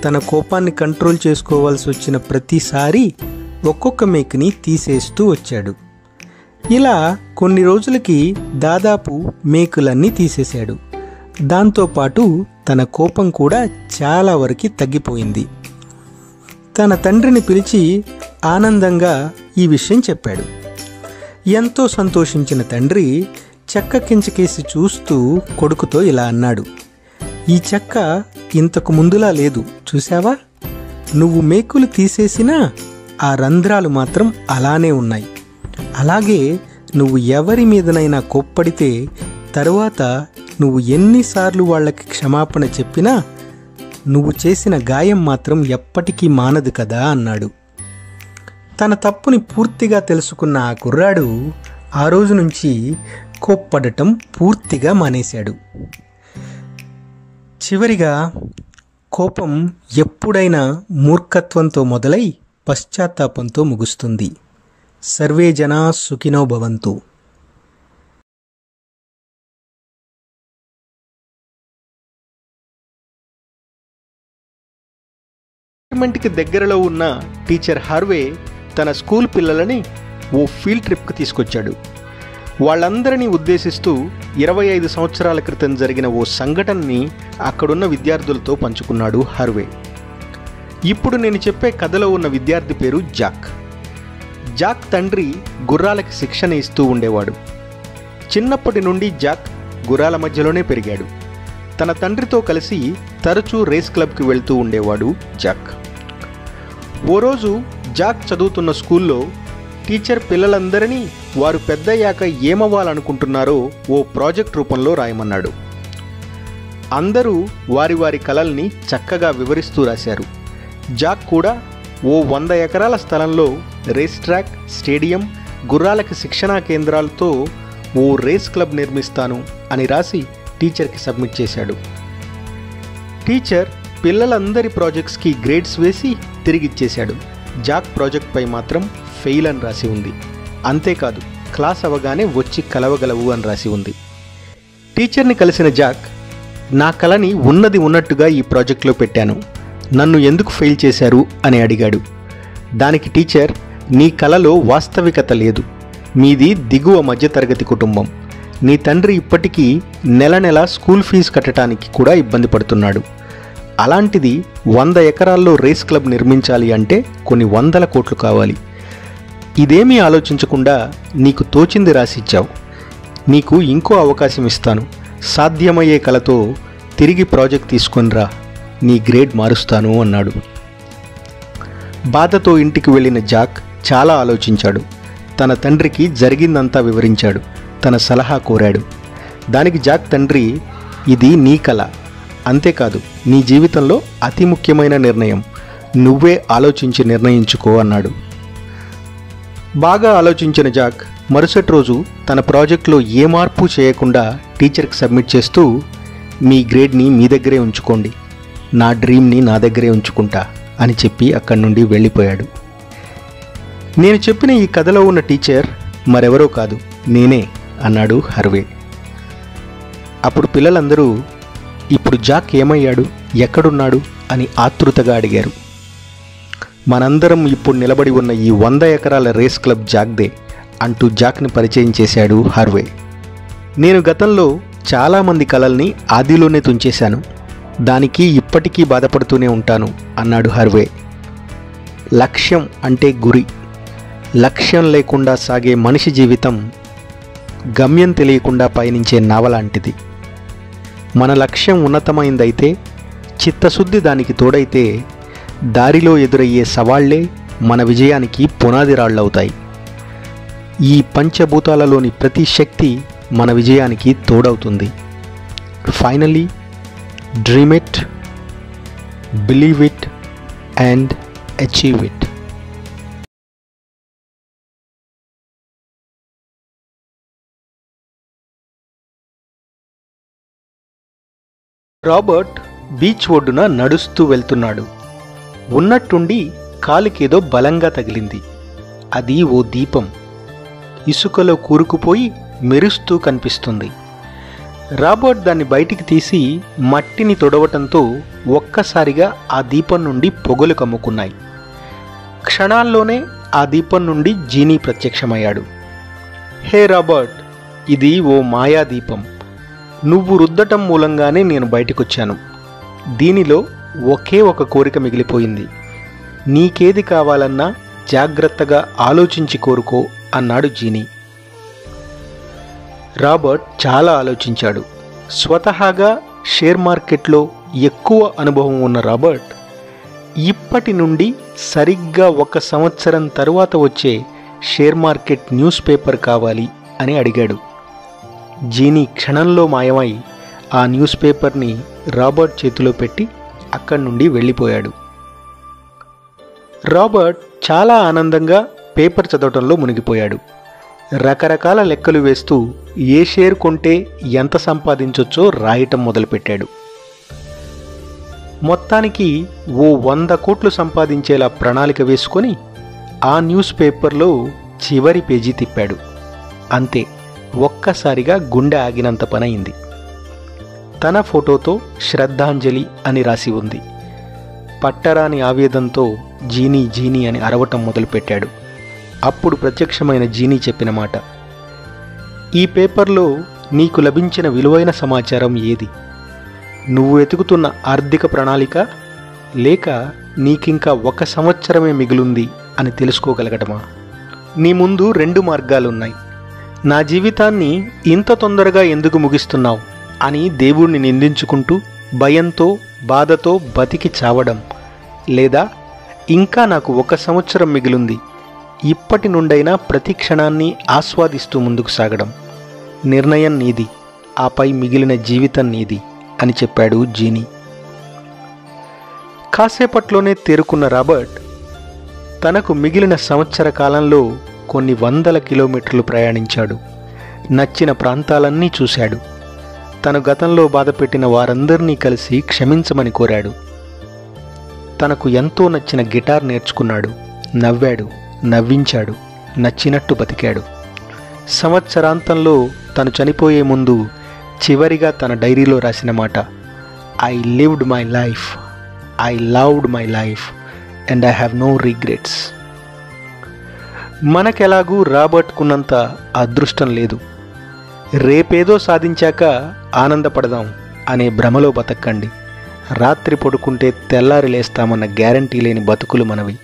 తన కోపాన్ని కంట్రోల్ చేసుకోవాల్సి వచ్చిన ప్రతిసారి ఒక్కొక్క మేకుని తీసేస్తూ వచ్చాడు. ఇలా కొన్ని రోజులకి దాదాపు మేకులన్నీ తీసేశాడు. దాంతోపాటు తన కోపం కూడా చాలా వరకు తగ్గిపోయింది. తన తండ్రిని పిలిచి ఆనందంగా ఈ విషయం చెప్పాడు. ఎంతో సంతోషించిన తండ్రి చెక్క కించకేసి చూస్తూ కొడుకుతో ఇలా అన్నాడు, ఈ చెక్క ఇంతకు ముందులా లేదు చూసావా? నువ్వు మేకులు తీసేసినా ఆ రంధ్రాలు మాత్రం అలానే ఉన్నాయి. అలాగే నువ్వు ఎవరి మీదనైనా కోప్పడితే తరువాత నువ్వు ఎన్నిసార్లు వాళ్ళకి క్షమాపణ చెప్పినా నువ్వు చేసిన గాయం మాత్రం ఎప్పటికీ మానదు కదా అన్నాడు. తన తప్పుని పూర్తిగా తెలుసుకున్న ఆ కుర్రాడు ఆ రోజు నుంచి కోప్పడటం పూర్తిగా మానేశాడు. చివరిగా, కోపం ఎప్పుడైనా మూర్ఖత్వంతో మొదలై పశ్చాత్తాపంతో ముగుస్తుంది. సర్వే జనా సుఖినో భవంతు. రిటైర్మెంట్కి దగ్గరలో ఉన్న టీచర్ హార్వే తన స్కూల్ పిల్లలని ఓ ఫీల్డ్ ట్రిప్కి తీసుకొచ్చాడు. వాళ్ళందరినీ ఉద్దేశిస్తూ 25 సంవత్సరాల క్రితం జరిగిన ఓ సంఘటనని అక్కడున్న విద్యార్థులతో పంచుకున్నాడు హార్వే. ఇప్పుడు నేను చెప్పే కథలో ఉన్న విద్యార్థి పేరు జాక్. జాక్ తండ్రి గుర్రాలకి శిక్షణ ఇస్తూ ఉండేవాడు. చిన్నప్పటి నుండి జాక్ గుర్రాల మధ్యలోనే పెరిగాడు. తన తండ్రితో కలిసి తరచూ రేస్ క్లబ్కి వెళ్తూ ఉండేవాడు జాక్. ఓ రోజు జాక్ చదువుతున్న స్కూల్లో టీచర్ పిల్లలందరినీ వారు పెద్దయ్యాక ఏమవ్వాలనుకుంటున్నారో ఓ ప్రాజెక్ట్ రూపంలో రాయమన్నాడు. అందరూ వారి వారి కలల్ని చక్కగా వివరిస్తూ రాశారు. జాక్ కూడా ఓ 100 ఎకరాల స్థలంలో రేస్ ట్రాక్, స్టేడియం, గుర్రాలకి శిక్షణా కేంద్రాలతో ఓ రేస్ క్లబ్ నిర్మిస్తాను అని రాసి టీచర్కి సబ్మిట్ చేశాడు. టీచర్ పిల్లలందరి ప్రాజెక్ట్స్కి గ్రేడ్స్ వేసి తిరిగిచ్చేశాడు. జాక్ ప్రాజెక్ట్పై మాత్రం ఫెయిల్ అని రాసి ఉంది. అంతేకాదు, క్లాస్ అవగానే వచ్చి కలవగలవు అని రాసి ఉంది. టీచర్ని కలిసిన జాక్, నా కళని ఉన్నది ఉన్నట్టుగా ఈ ప్రాజెక్ట్లో పెట్టాను, నన్ను ఎందుకు ఫెయిల్ చేశారు అని అడిగాడు. దానికి టీచర్, నీ కళలో వాస్తవికత లేదు, మీది దిగువ మధ్యతరగతి కుటుంబం, నీ తండ్రి ఇప్పటికీ నెల నెల స్కూల్ ఫీజు కట్టడానికి కూడా ఇబ్బంది పడుతున్నాడు, అలాంటిది 100 ఎకరాల్లో రేస్ క్లబ్ నిర్మించాలి అంటే కొన్ని 100 కోట్లు కావాలి, ఇదేమీ ఆలోచించకుండా నీకు తోచింది రాసిచ్చావు, నీకు ఇంకో అవకాశం ఇస్తాను, సాధ్యమయ్యే కళతో తిరిగి ప్రాజెక్ట్ తీసుకొనిరా, నీ గ్రేడ్ మారుస్తాను అన్నాడు. బాధతో ఇంటికి వెళ్ళిన జాక్ చాలా ఆలోచించాడు. తన తండ్రికి జరిగిందంతా వివరించాడు. తన సలహా కోరాడు. దానికి జాక్ తండ్రి, ఇది నీ కళ, అంతేకాదు నీ జీవితంలో అతి ముఖ్యమైన నిర్ణయం, నువ్వే ఆలోచించి నిర్ణయించుకో అన్నాడు. బాగా ఆలోచించిన జాక్ మరుసటి రోజు తన ప్రాజెక్టులో ఏ మార్పు చేయకుండా టీచర్కి సబ్మిట్ చేస్తూ, మీ గ్రేడ్ని మీ దగ్గరే ఉంచుకోండి, నా డ్రీమ్ని నా దగ్గరే ఉంచుకుంటా అని చెప్పి అక్కడి నుండి వెళ్ళిపోయాడు. నేను చెప్పిన ఈ కథలో ఉన్న టీచర్ మరెవరో కాదు, నేనే అన్నాడు హార్వే. అప్పుడు పిల్లలందరూ, ఇప్పుడు జాక్ ఏమయ్యాడు, ఎక్కడున్నాడు అని ఆతృతగా అడిగారు. మనందరం ఇప్పుడు నిలబడి ఉన్న ఈ 100 ఎకరాల రేస్ క్లబ్ జాక్దే అంటూ జాక్ని పరిచయం చేశాడు హార్వే. నేను గతంలో చాలామంది కలల్ని ఆదిలోనే తుంచేశాను, దానికి ఇప్పటికీ బాధపడుతూనే ఉంటాను అన్నాడు హార్వే. లక్ష్యం అంటే గురి, లక్ష్యం లేకుండా సాగే మనిషి జీవితం గమ్యం తెలియకుండా పయనించే నావలాంటిది. మన లక్ష్యం ఉన్నతమైందైతే, చిత్తశుద్ధి దానికి తోడైతే, దారిలో ఎదురయ్యే సవాళ్లే మన విజయానికి పునాది రాళ్లవుతాయి. ఈ పంచభూతాలలోని ప్రతి శక్తి మన విజయానికి తోడవుతుంది. Finally, dream it, believe it and achieve it. Robert beach ఒడ్డున నడుస్తూ వెళ్తున్నాడు. ఉన్నట్టుండి కాలికేదో బలంగా తగిలింది. అది ఓ దీపం. ఇసుకలో కూరుకుపోయి మెరుస్తూ కనిపిస్తుంది. రాబర్ట్ దాన్ని బయటికి తీసి మట్టిని తొడవటంతో ఒక్కసారిగా ఆ దీపం నుండి పొగలు కమ్ముకున్నాయి. క్షణాల్లోనే ఆ దీపం నుండి జీనీ ప్రత్యక్షమయ్యాడు. హే రాబర్ట్, ఇది ఓ మాయా దీపం. నువ్వు రుద్దటం మూలంగానే నేను బయటకొచ్చాను. దీనిలో ఒకే ఒక కోరిక మిగిలిపోయింది. నీకేది కావాలన్నా జాగ్రత్తగా ఆలోచించి కోరుకో అన్నాడు జీనీ. రాబర్ట్ చాలా ఆలోచించాడు. స్వతహాగా షేర్ మార్కెట్లో ఎక్కువ అనుభవం ఉన్న రాబర్ట్ ఇప్పటి నుండి సరిగ్గా 1 సంవత్సరం తరువాత వచ్చే షేర్ మార్కెట్ న్యూస్ పేపర్ కావాలి అని అడిగాడు. జీనీ క్షణంలో మాయమై ఆ న్యూస్ పేపర్ని రాబర్ట్ చేతిలో పెట్టి అక్కడి నుండి వెళ్ళిపోయాడు. రాబర్ట్ చాలా ఆనందంగా పేపర్ చదవటంలో మునిగిపోయాడు. రకరకాల లెక్కలు వేస్తూ ఏ షేర్ కొంటే ఎంత సంపాదించొచ్చో రాయటం మొదలుపెట్టాడు. మొత్తానికి ఓ 100 కోట్లు సంపాదించేలా ప్రణాళిక వేసుకొని ఆ న్యూస్ పేపర్లో చివరి పేజీ తిప్పాడు. అంతే, ఒక్కసారిగా గుండె ఆగినంత పనయింది. తన ఫోటోతో శ్రద్ధాంజలి అని రాసి ఉంది. పట్టరాని ఆవేదంతో జీనీ జీనీ అని అరవటం మొదలుపెట్టాడు. అప్పుడు ప్రత్యక్షమైన జీనీ చెప్పిన మాట, ఈ పేపర్లో నీకు లభించిన విలువైన సమాచారం ఏది? నువ్వు వెతుకుతున్న ఆర్థిక ప్రణాళిక, లేక నీకింకా 1 సంవత్సరమే మిగిలుంది అని తెలుసుకోగలగటమా? నీ ముందు 2 మార్గాలున్నాయి. నా జీవితాన్ని ఇంత తొందరగా ఎందుకు ముగిస్తున్నావు అని దేవుణ్ణి నిందించుకుంటూ భయంతో బాధతో బతికి చావడం, లేదా ఇంకా నాకు 1 సంవత్సరం మిగిలుంది, ఇప్పటి నుండైనా ప్రతి క్షణాన్ని ఆస్వాదిస్తూ ముందుకు సాగడం. నిర్ణయం నీది, ఆపై మిగిలిన జీవితం నీది అని చెప్పాడు జీనీ. కాసేపట్లోనే తేరుకున్న రాబర్ట్ తనకు మిగిలిన సంవత్సర కాలంలో కొన్ని 100 కిలోమీటర్లు ప్రయాణించాడు. నచ్చిన ప్రాంతాలన్నీ చూశాడు. తను గతంలో బాధపెట్టిన వారందరినీ కలిసి క్షమించమని కోరాడు. తనకు ఎంతో నచ్చిన గిటార్ నేర్చుకున్నాడు. నవ్వాడు, నవ్వించాడు, నచ్చినట్టు బతికాడు. సంవత్సరాంతంలో తను చనిపోయే ముందు చివరిగా తన డైరీలో రాసిన మాట, I lived my life, I loved my life and I have no regrets. మనకెలాగూ రాబర్ట్కున్నంత అదృష్టం లేదు. రేపేదో సాధించాక ఆనందపడదాం అనే భ్రమలో బతకండి. రాత్రి పడుకుంటే తెల్లారి లేస్తామన్న గ్యారంటీ లేని బతుకులు మనవి.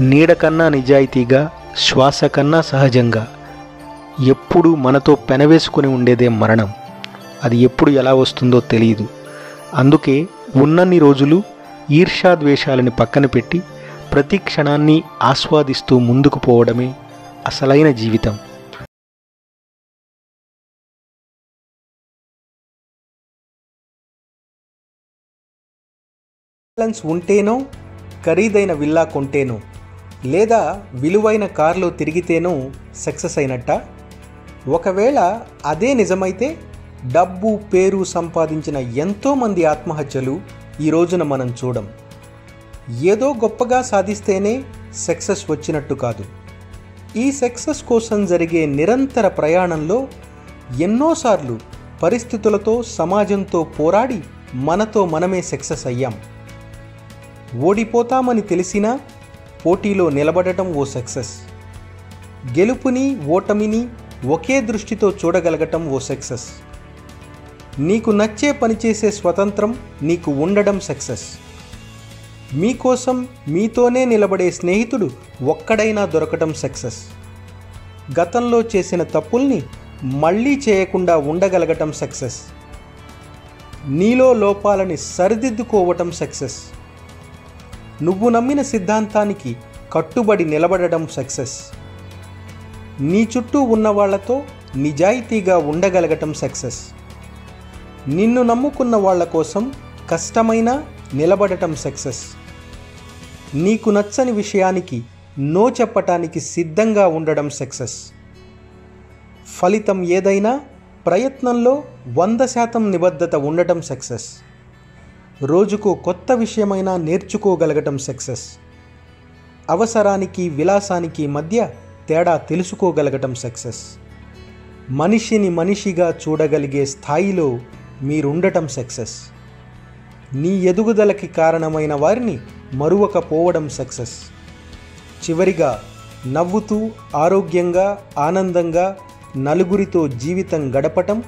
నీడ కన్నా నిజాయితీగా, శ్వాస కన్నా సహజంగా ఎప్పుడూ మనతో పెనవేసుకుని ఉండేదే మరణం. అది ఎప్పుడు ఎలా వస్తుందో తెలియదు. అందుకే ఉన్నన్ని రోజులు ఈర్ష్యాద్వేషాలని పక్కన పెట్టి ప్రతి క్షణాన్ని ఆస్వాదిస్తూ ముందుకు పోవడమే అసలైన జీవితం. బ్యాలెన్స్ ఉంటేనో, ఖరీదైన విల్లా కొంటేనో, లేదా విలువైన కారులో తిరిగితేనో సక్సెస్ అయినట్టా? ఒకవేళ అదే నిజమైతే డబ్బు పేరు సంపాదించిన ఎంతోమంది ఆత్మహత్యలు ఈ రోజున మనం చూడం. ఏదో గొప్పగా సాధిస్తేనే సక్సెస్ వచ్చినట్టు కాదు. ఈ సక్సెస్ కోసం జరిగే నిరంతర ప్రయాణంలో ఎన్నోసార్లు పరిస్థితులతో, సమాజంతో పోరాడి మనతో మనమే సక్సెస్ అయ్యాం. ఓడిపోతామని తెలిసినా పోటీలో నిలబడటం ఓ సక్సెస్. గెలుపుని ఓటమిని ఒకే దృష్టితో చూడగలగటం ఓ సక్సెస్. నీకు నచ్చే పనిచేసే స్వతంత్రం నీకు ఉండడం సక్సెస్. మీకోసం మీతోనే నిలబడే స్నేహితుడు ఒక్కడైనా దొరకటం సక్సెస్. గతంలో చేసిన తప్పుల్ని మళ్ళీ చేయకుండా ఉండగలగటం సక్సెస్. నీలో లోపాలని సరిదిద్దుకోవటం సక్సెస్. నువ్వు నమ్మిన సిద్ధాంతానికి కట్టుబడి నిలబడడం సక్సెస్. నీ చుట్టూ ఉన్న వాళ్లతో నిజాయితీగా ఉండగలగటం సక్సెస్. నిన్ను నమ్ముకున్న వాళ్ల కోసం కష్టమైనా నిలబడటం సక్సెస్. నీకు నచ్చని విషయానికి నో చెప్పటానికి సిద్ధంగా ఉండడం సక్సెస్. ఫలితం ఏదైనా ప్రయత్నంలో 100% నిబద్ధత ఉండటం సక్సెస్. రోజుకు కొత్త విషయమైనా నేర్చుకోగలగటం సక్సెస్. అవసరానికి విలాసానికి మధ్య తేడా తెలుసుకోగలగటం సక్సెస్. మనిషిని మనిషిగా చూడగలిగే స్థాయిలో మీరుండటం సక్సెస్. నీ ఎదుగుదలకి కారణమైన వారిని మరువకపోవడం సక్సెస్. చివరిగా నవ్వుతూ ఆరోగ్యంగా ఆనందంగా నలుగురితో జీవితం గడపటం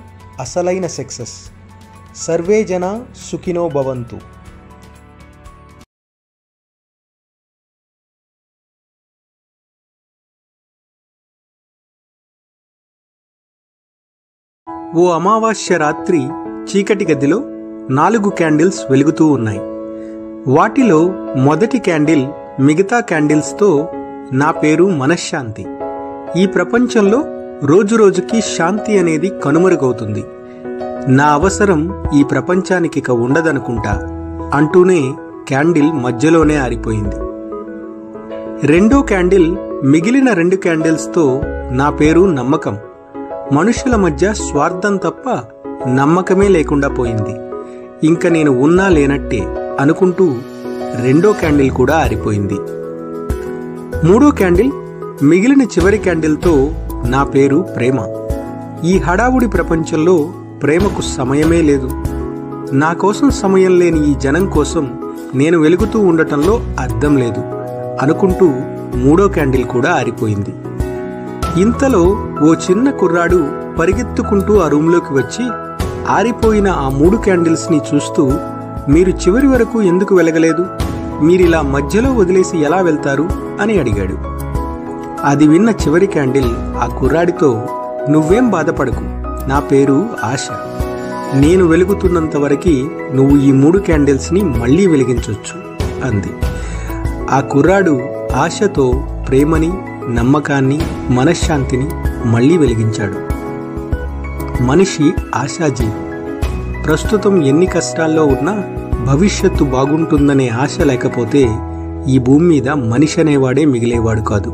అసలైన సక్సెస్. సర్వే జన సుఖినో భవంతు. ఓ అమావాస్య రాత్రి చీకటి గదిలో 4 క్యాండిల్స్ వెలుగుతూ ఉన్నాయి. వాటిలో మొదటి క్యాండిల్ మిగతా క్యాండిల్స్తో నా పేరు మనశ్శాంతి. ఈ ప్రపంచంలో రోజురోజుకి శాంతి అనేది కనుమరుగవుతుంది. నా అవసరం ఈ ప్రపంచానికి ఇక ఉండదనుకుంటా అంటూనే క్యాండిల్ మధ్యలోనే ఆరిపోయింది. రెండో క్యాండిల్ మిగిలిన 2 క్యాండిల్స్తో నా పేరు నమ్మకం. మనుషుల మధ్య స్వార్థం తప్ప నమ్మకమే లేకుండా పోయింది. ఇంక నేను ఉన్నా లేనట్టే అనుకుంటూ రెండో క్యాండిల్ కూడా ఆరిపోయింది. మూడో క్యాండిల్ మిగిలిన చివరి క్యాండిల్తో నా పేరు ప్రేమ. ఈ హడావుడి ప్రపంచంలో ప్రేమకు సమయమే లేదు. నా కోసం సమయం లేని ఈ జనం కోసం నేను వెలుగుతూ ఉండటంలో అర్థం లేదు అనుకుంటూ మూడో క్యాండిల్ కూడా ఆరిపోయింది. ఇంతలో ఓ చిన్న కుర్రాడు పరిగెత్తుకుంటూ ఆ రూంలోకి వచ్చి ఆరిపోయిన ఆ 3 క్యాండిల్స్ని చూస్తూ, మీరు చివరి వరకు ఎందుకు వెలగలేదు? మీరిలా మధ్యలో వదిలేసి ఎలా వెళ్తారు అని అడిగాడు. అది విన్న చివరి క్యాండిల్ ఆ కుర్రాడితో, నువ్వేం బాధపడకు, నా పేరు ఆశ. నేను వెలుగుతున్నంత వరకు నువ్వు ఈ 3 క్యాండిల్స్ని మళ్లీ వెలిగించొచ్చు అంది. ఆ కుర్రాడు ఆశతో ప్రేమని, నమ్మకాన్ని, మనశ్శాంతిని మళ్లీ వెలిగించాడు. మనిషి ఆశాజీవి. ప్రస్తుతం ఎన్ని కష్టాల్లో ఉన్నా భవిష్యత్తు బాగుంటుందనే ఆశ లేకపోతే ఈ భూమి మీద మనిషి అనేవాడే మిగిలేవాడు కాదు.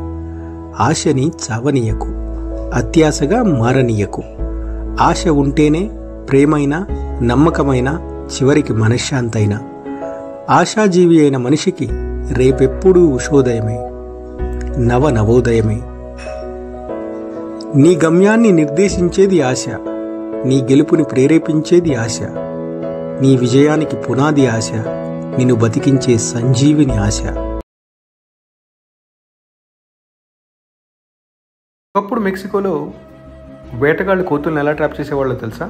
ఆశని చావనీయకు, అత్యాశగా మారనీయకు. ఆశ ఉంటేనే ప్రేమైనా, నమ్మకమైనా, చివరికి మనశ్శాంతైనా. ఆశాజీవి అయిన మనిషికి రేపెప్పుడూ ఉషోదయమే, నవోదయమే. నీ గమ్యాన్ని నిర్దేశించేది ఆశ, నీ గెలుపుని ప్రేరేపించేది ఆశ, నీ విజయానికి పునాది ఆశ, నిన్ను బతికించే సంజీవిని ఆశ. ఒకప్పుడు మెక్సికోలో వేటగాళ్ళు కోతులను ఎలా ట్రాప్ చేసేవాళ్ళో తెలుసా?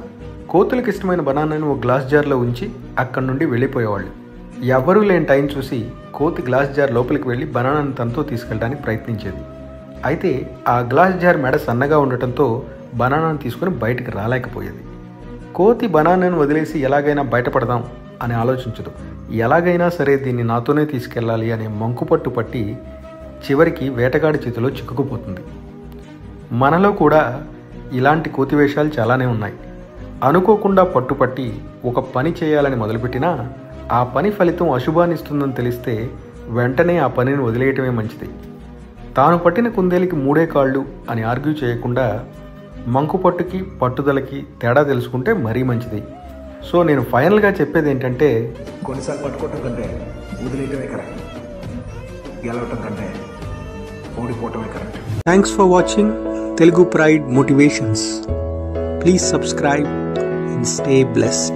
కోతులకు ఇష్టమైన బనానాను ఒక గ్లాస్ జార్లో ఉంచి అక్కడి నుండి వెళ్ళిపోయేవాళ్ళు. ఎవరూ లేని టైం చూసి కోతి గ్లాస్ జార్ లోపలికి వెళ్ళి బనానాను తనతో తీసుకెళ్ళడానికి ప్రయత్నించేది. అయితే ఆ గ్లాస్ జార్ మెడ సన్నగా ఉండటంతో బనానాను తీసుకుని బయటకు రాలేకపోయేది. కోతి బనానాను వదిలేసి ఎలాగైనా బయటపడదాం అని ఆలోచించదు. ఎలాగైనా సరే దీన్ని నాతోనే తీసుకెళ్ళాలి అనే మంకుపట్టు పట్టి చివరికి వేటగాడి చేతిలో చిక్కుకుపోతుంది. మనలో కూడా ఇలాంటి కోతి వేషాలు చాలానే ఉన్నాయి. అనుకోకుండా పట్టుపట్టి ఒక పని చేయాలని మొదలుపెట్టినా ఆ పని ఫలితం అశుభాన్నిస్తుందని తెలిస్తే వెంటనే ఆ పనిని వదిలేయటమే మంచిది. తాను పట్టిన కుందేలికి 3 కాళ్ళు అని ఆర్గ్యూ చేయకుండా మంకుపట్టుకి పట్టుదలకి తేడా తెలుసుకుంటే మరీ మంచిది. సో నేను ఫైనల్గా చెప్పేది ఏంటంటే, కొన్నిసార్లు పట్టుకోవటం కంటే వదిలేయటమే కరెక్ట్, గెలవటం కంటే ఓడిపోవటమే correct. Thanks for watching Telugu Pride Motivations. Please subscribe and stay blessed.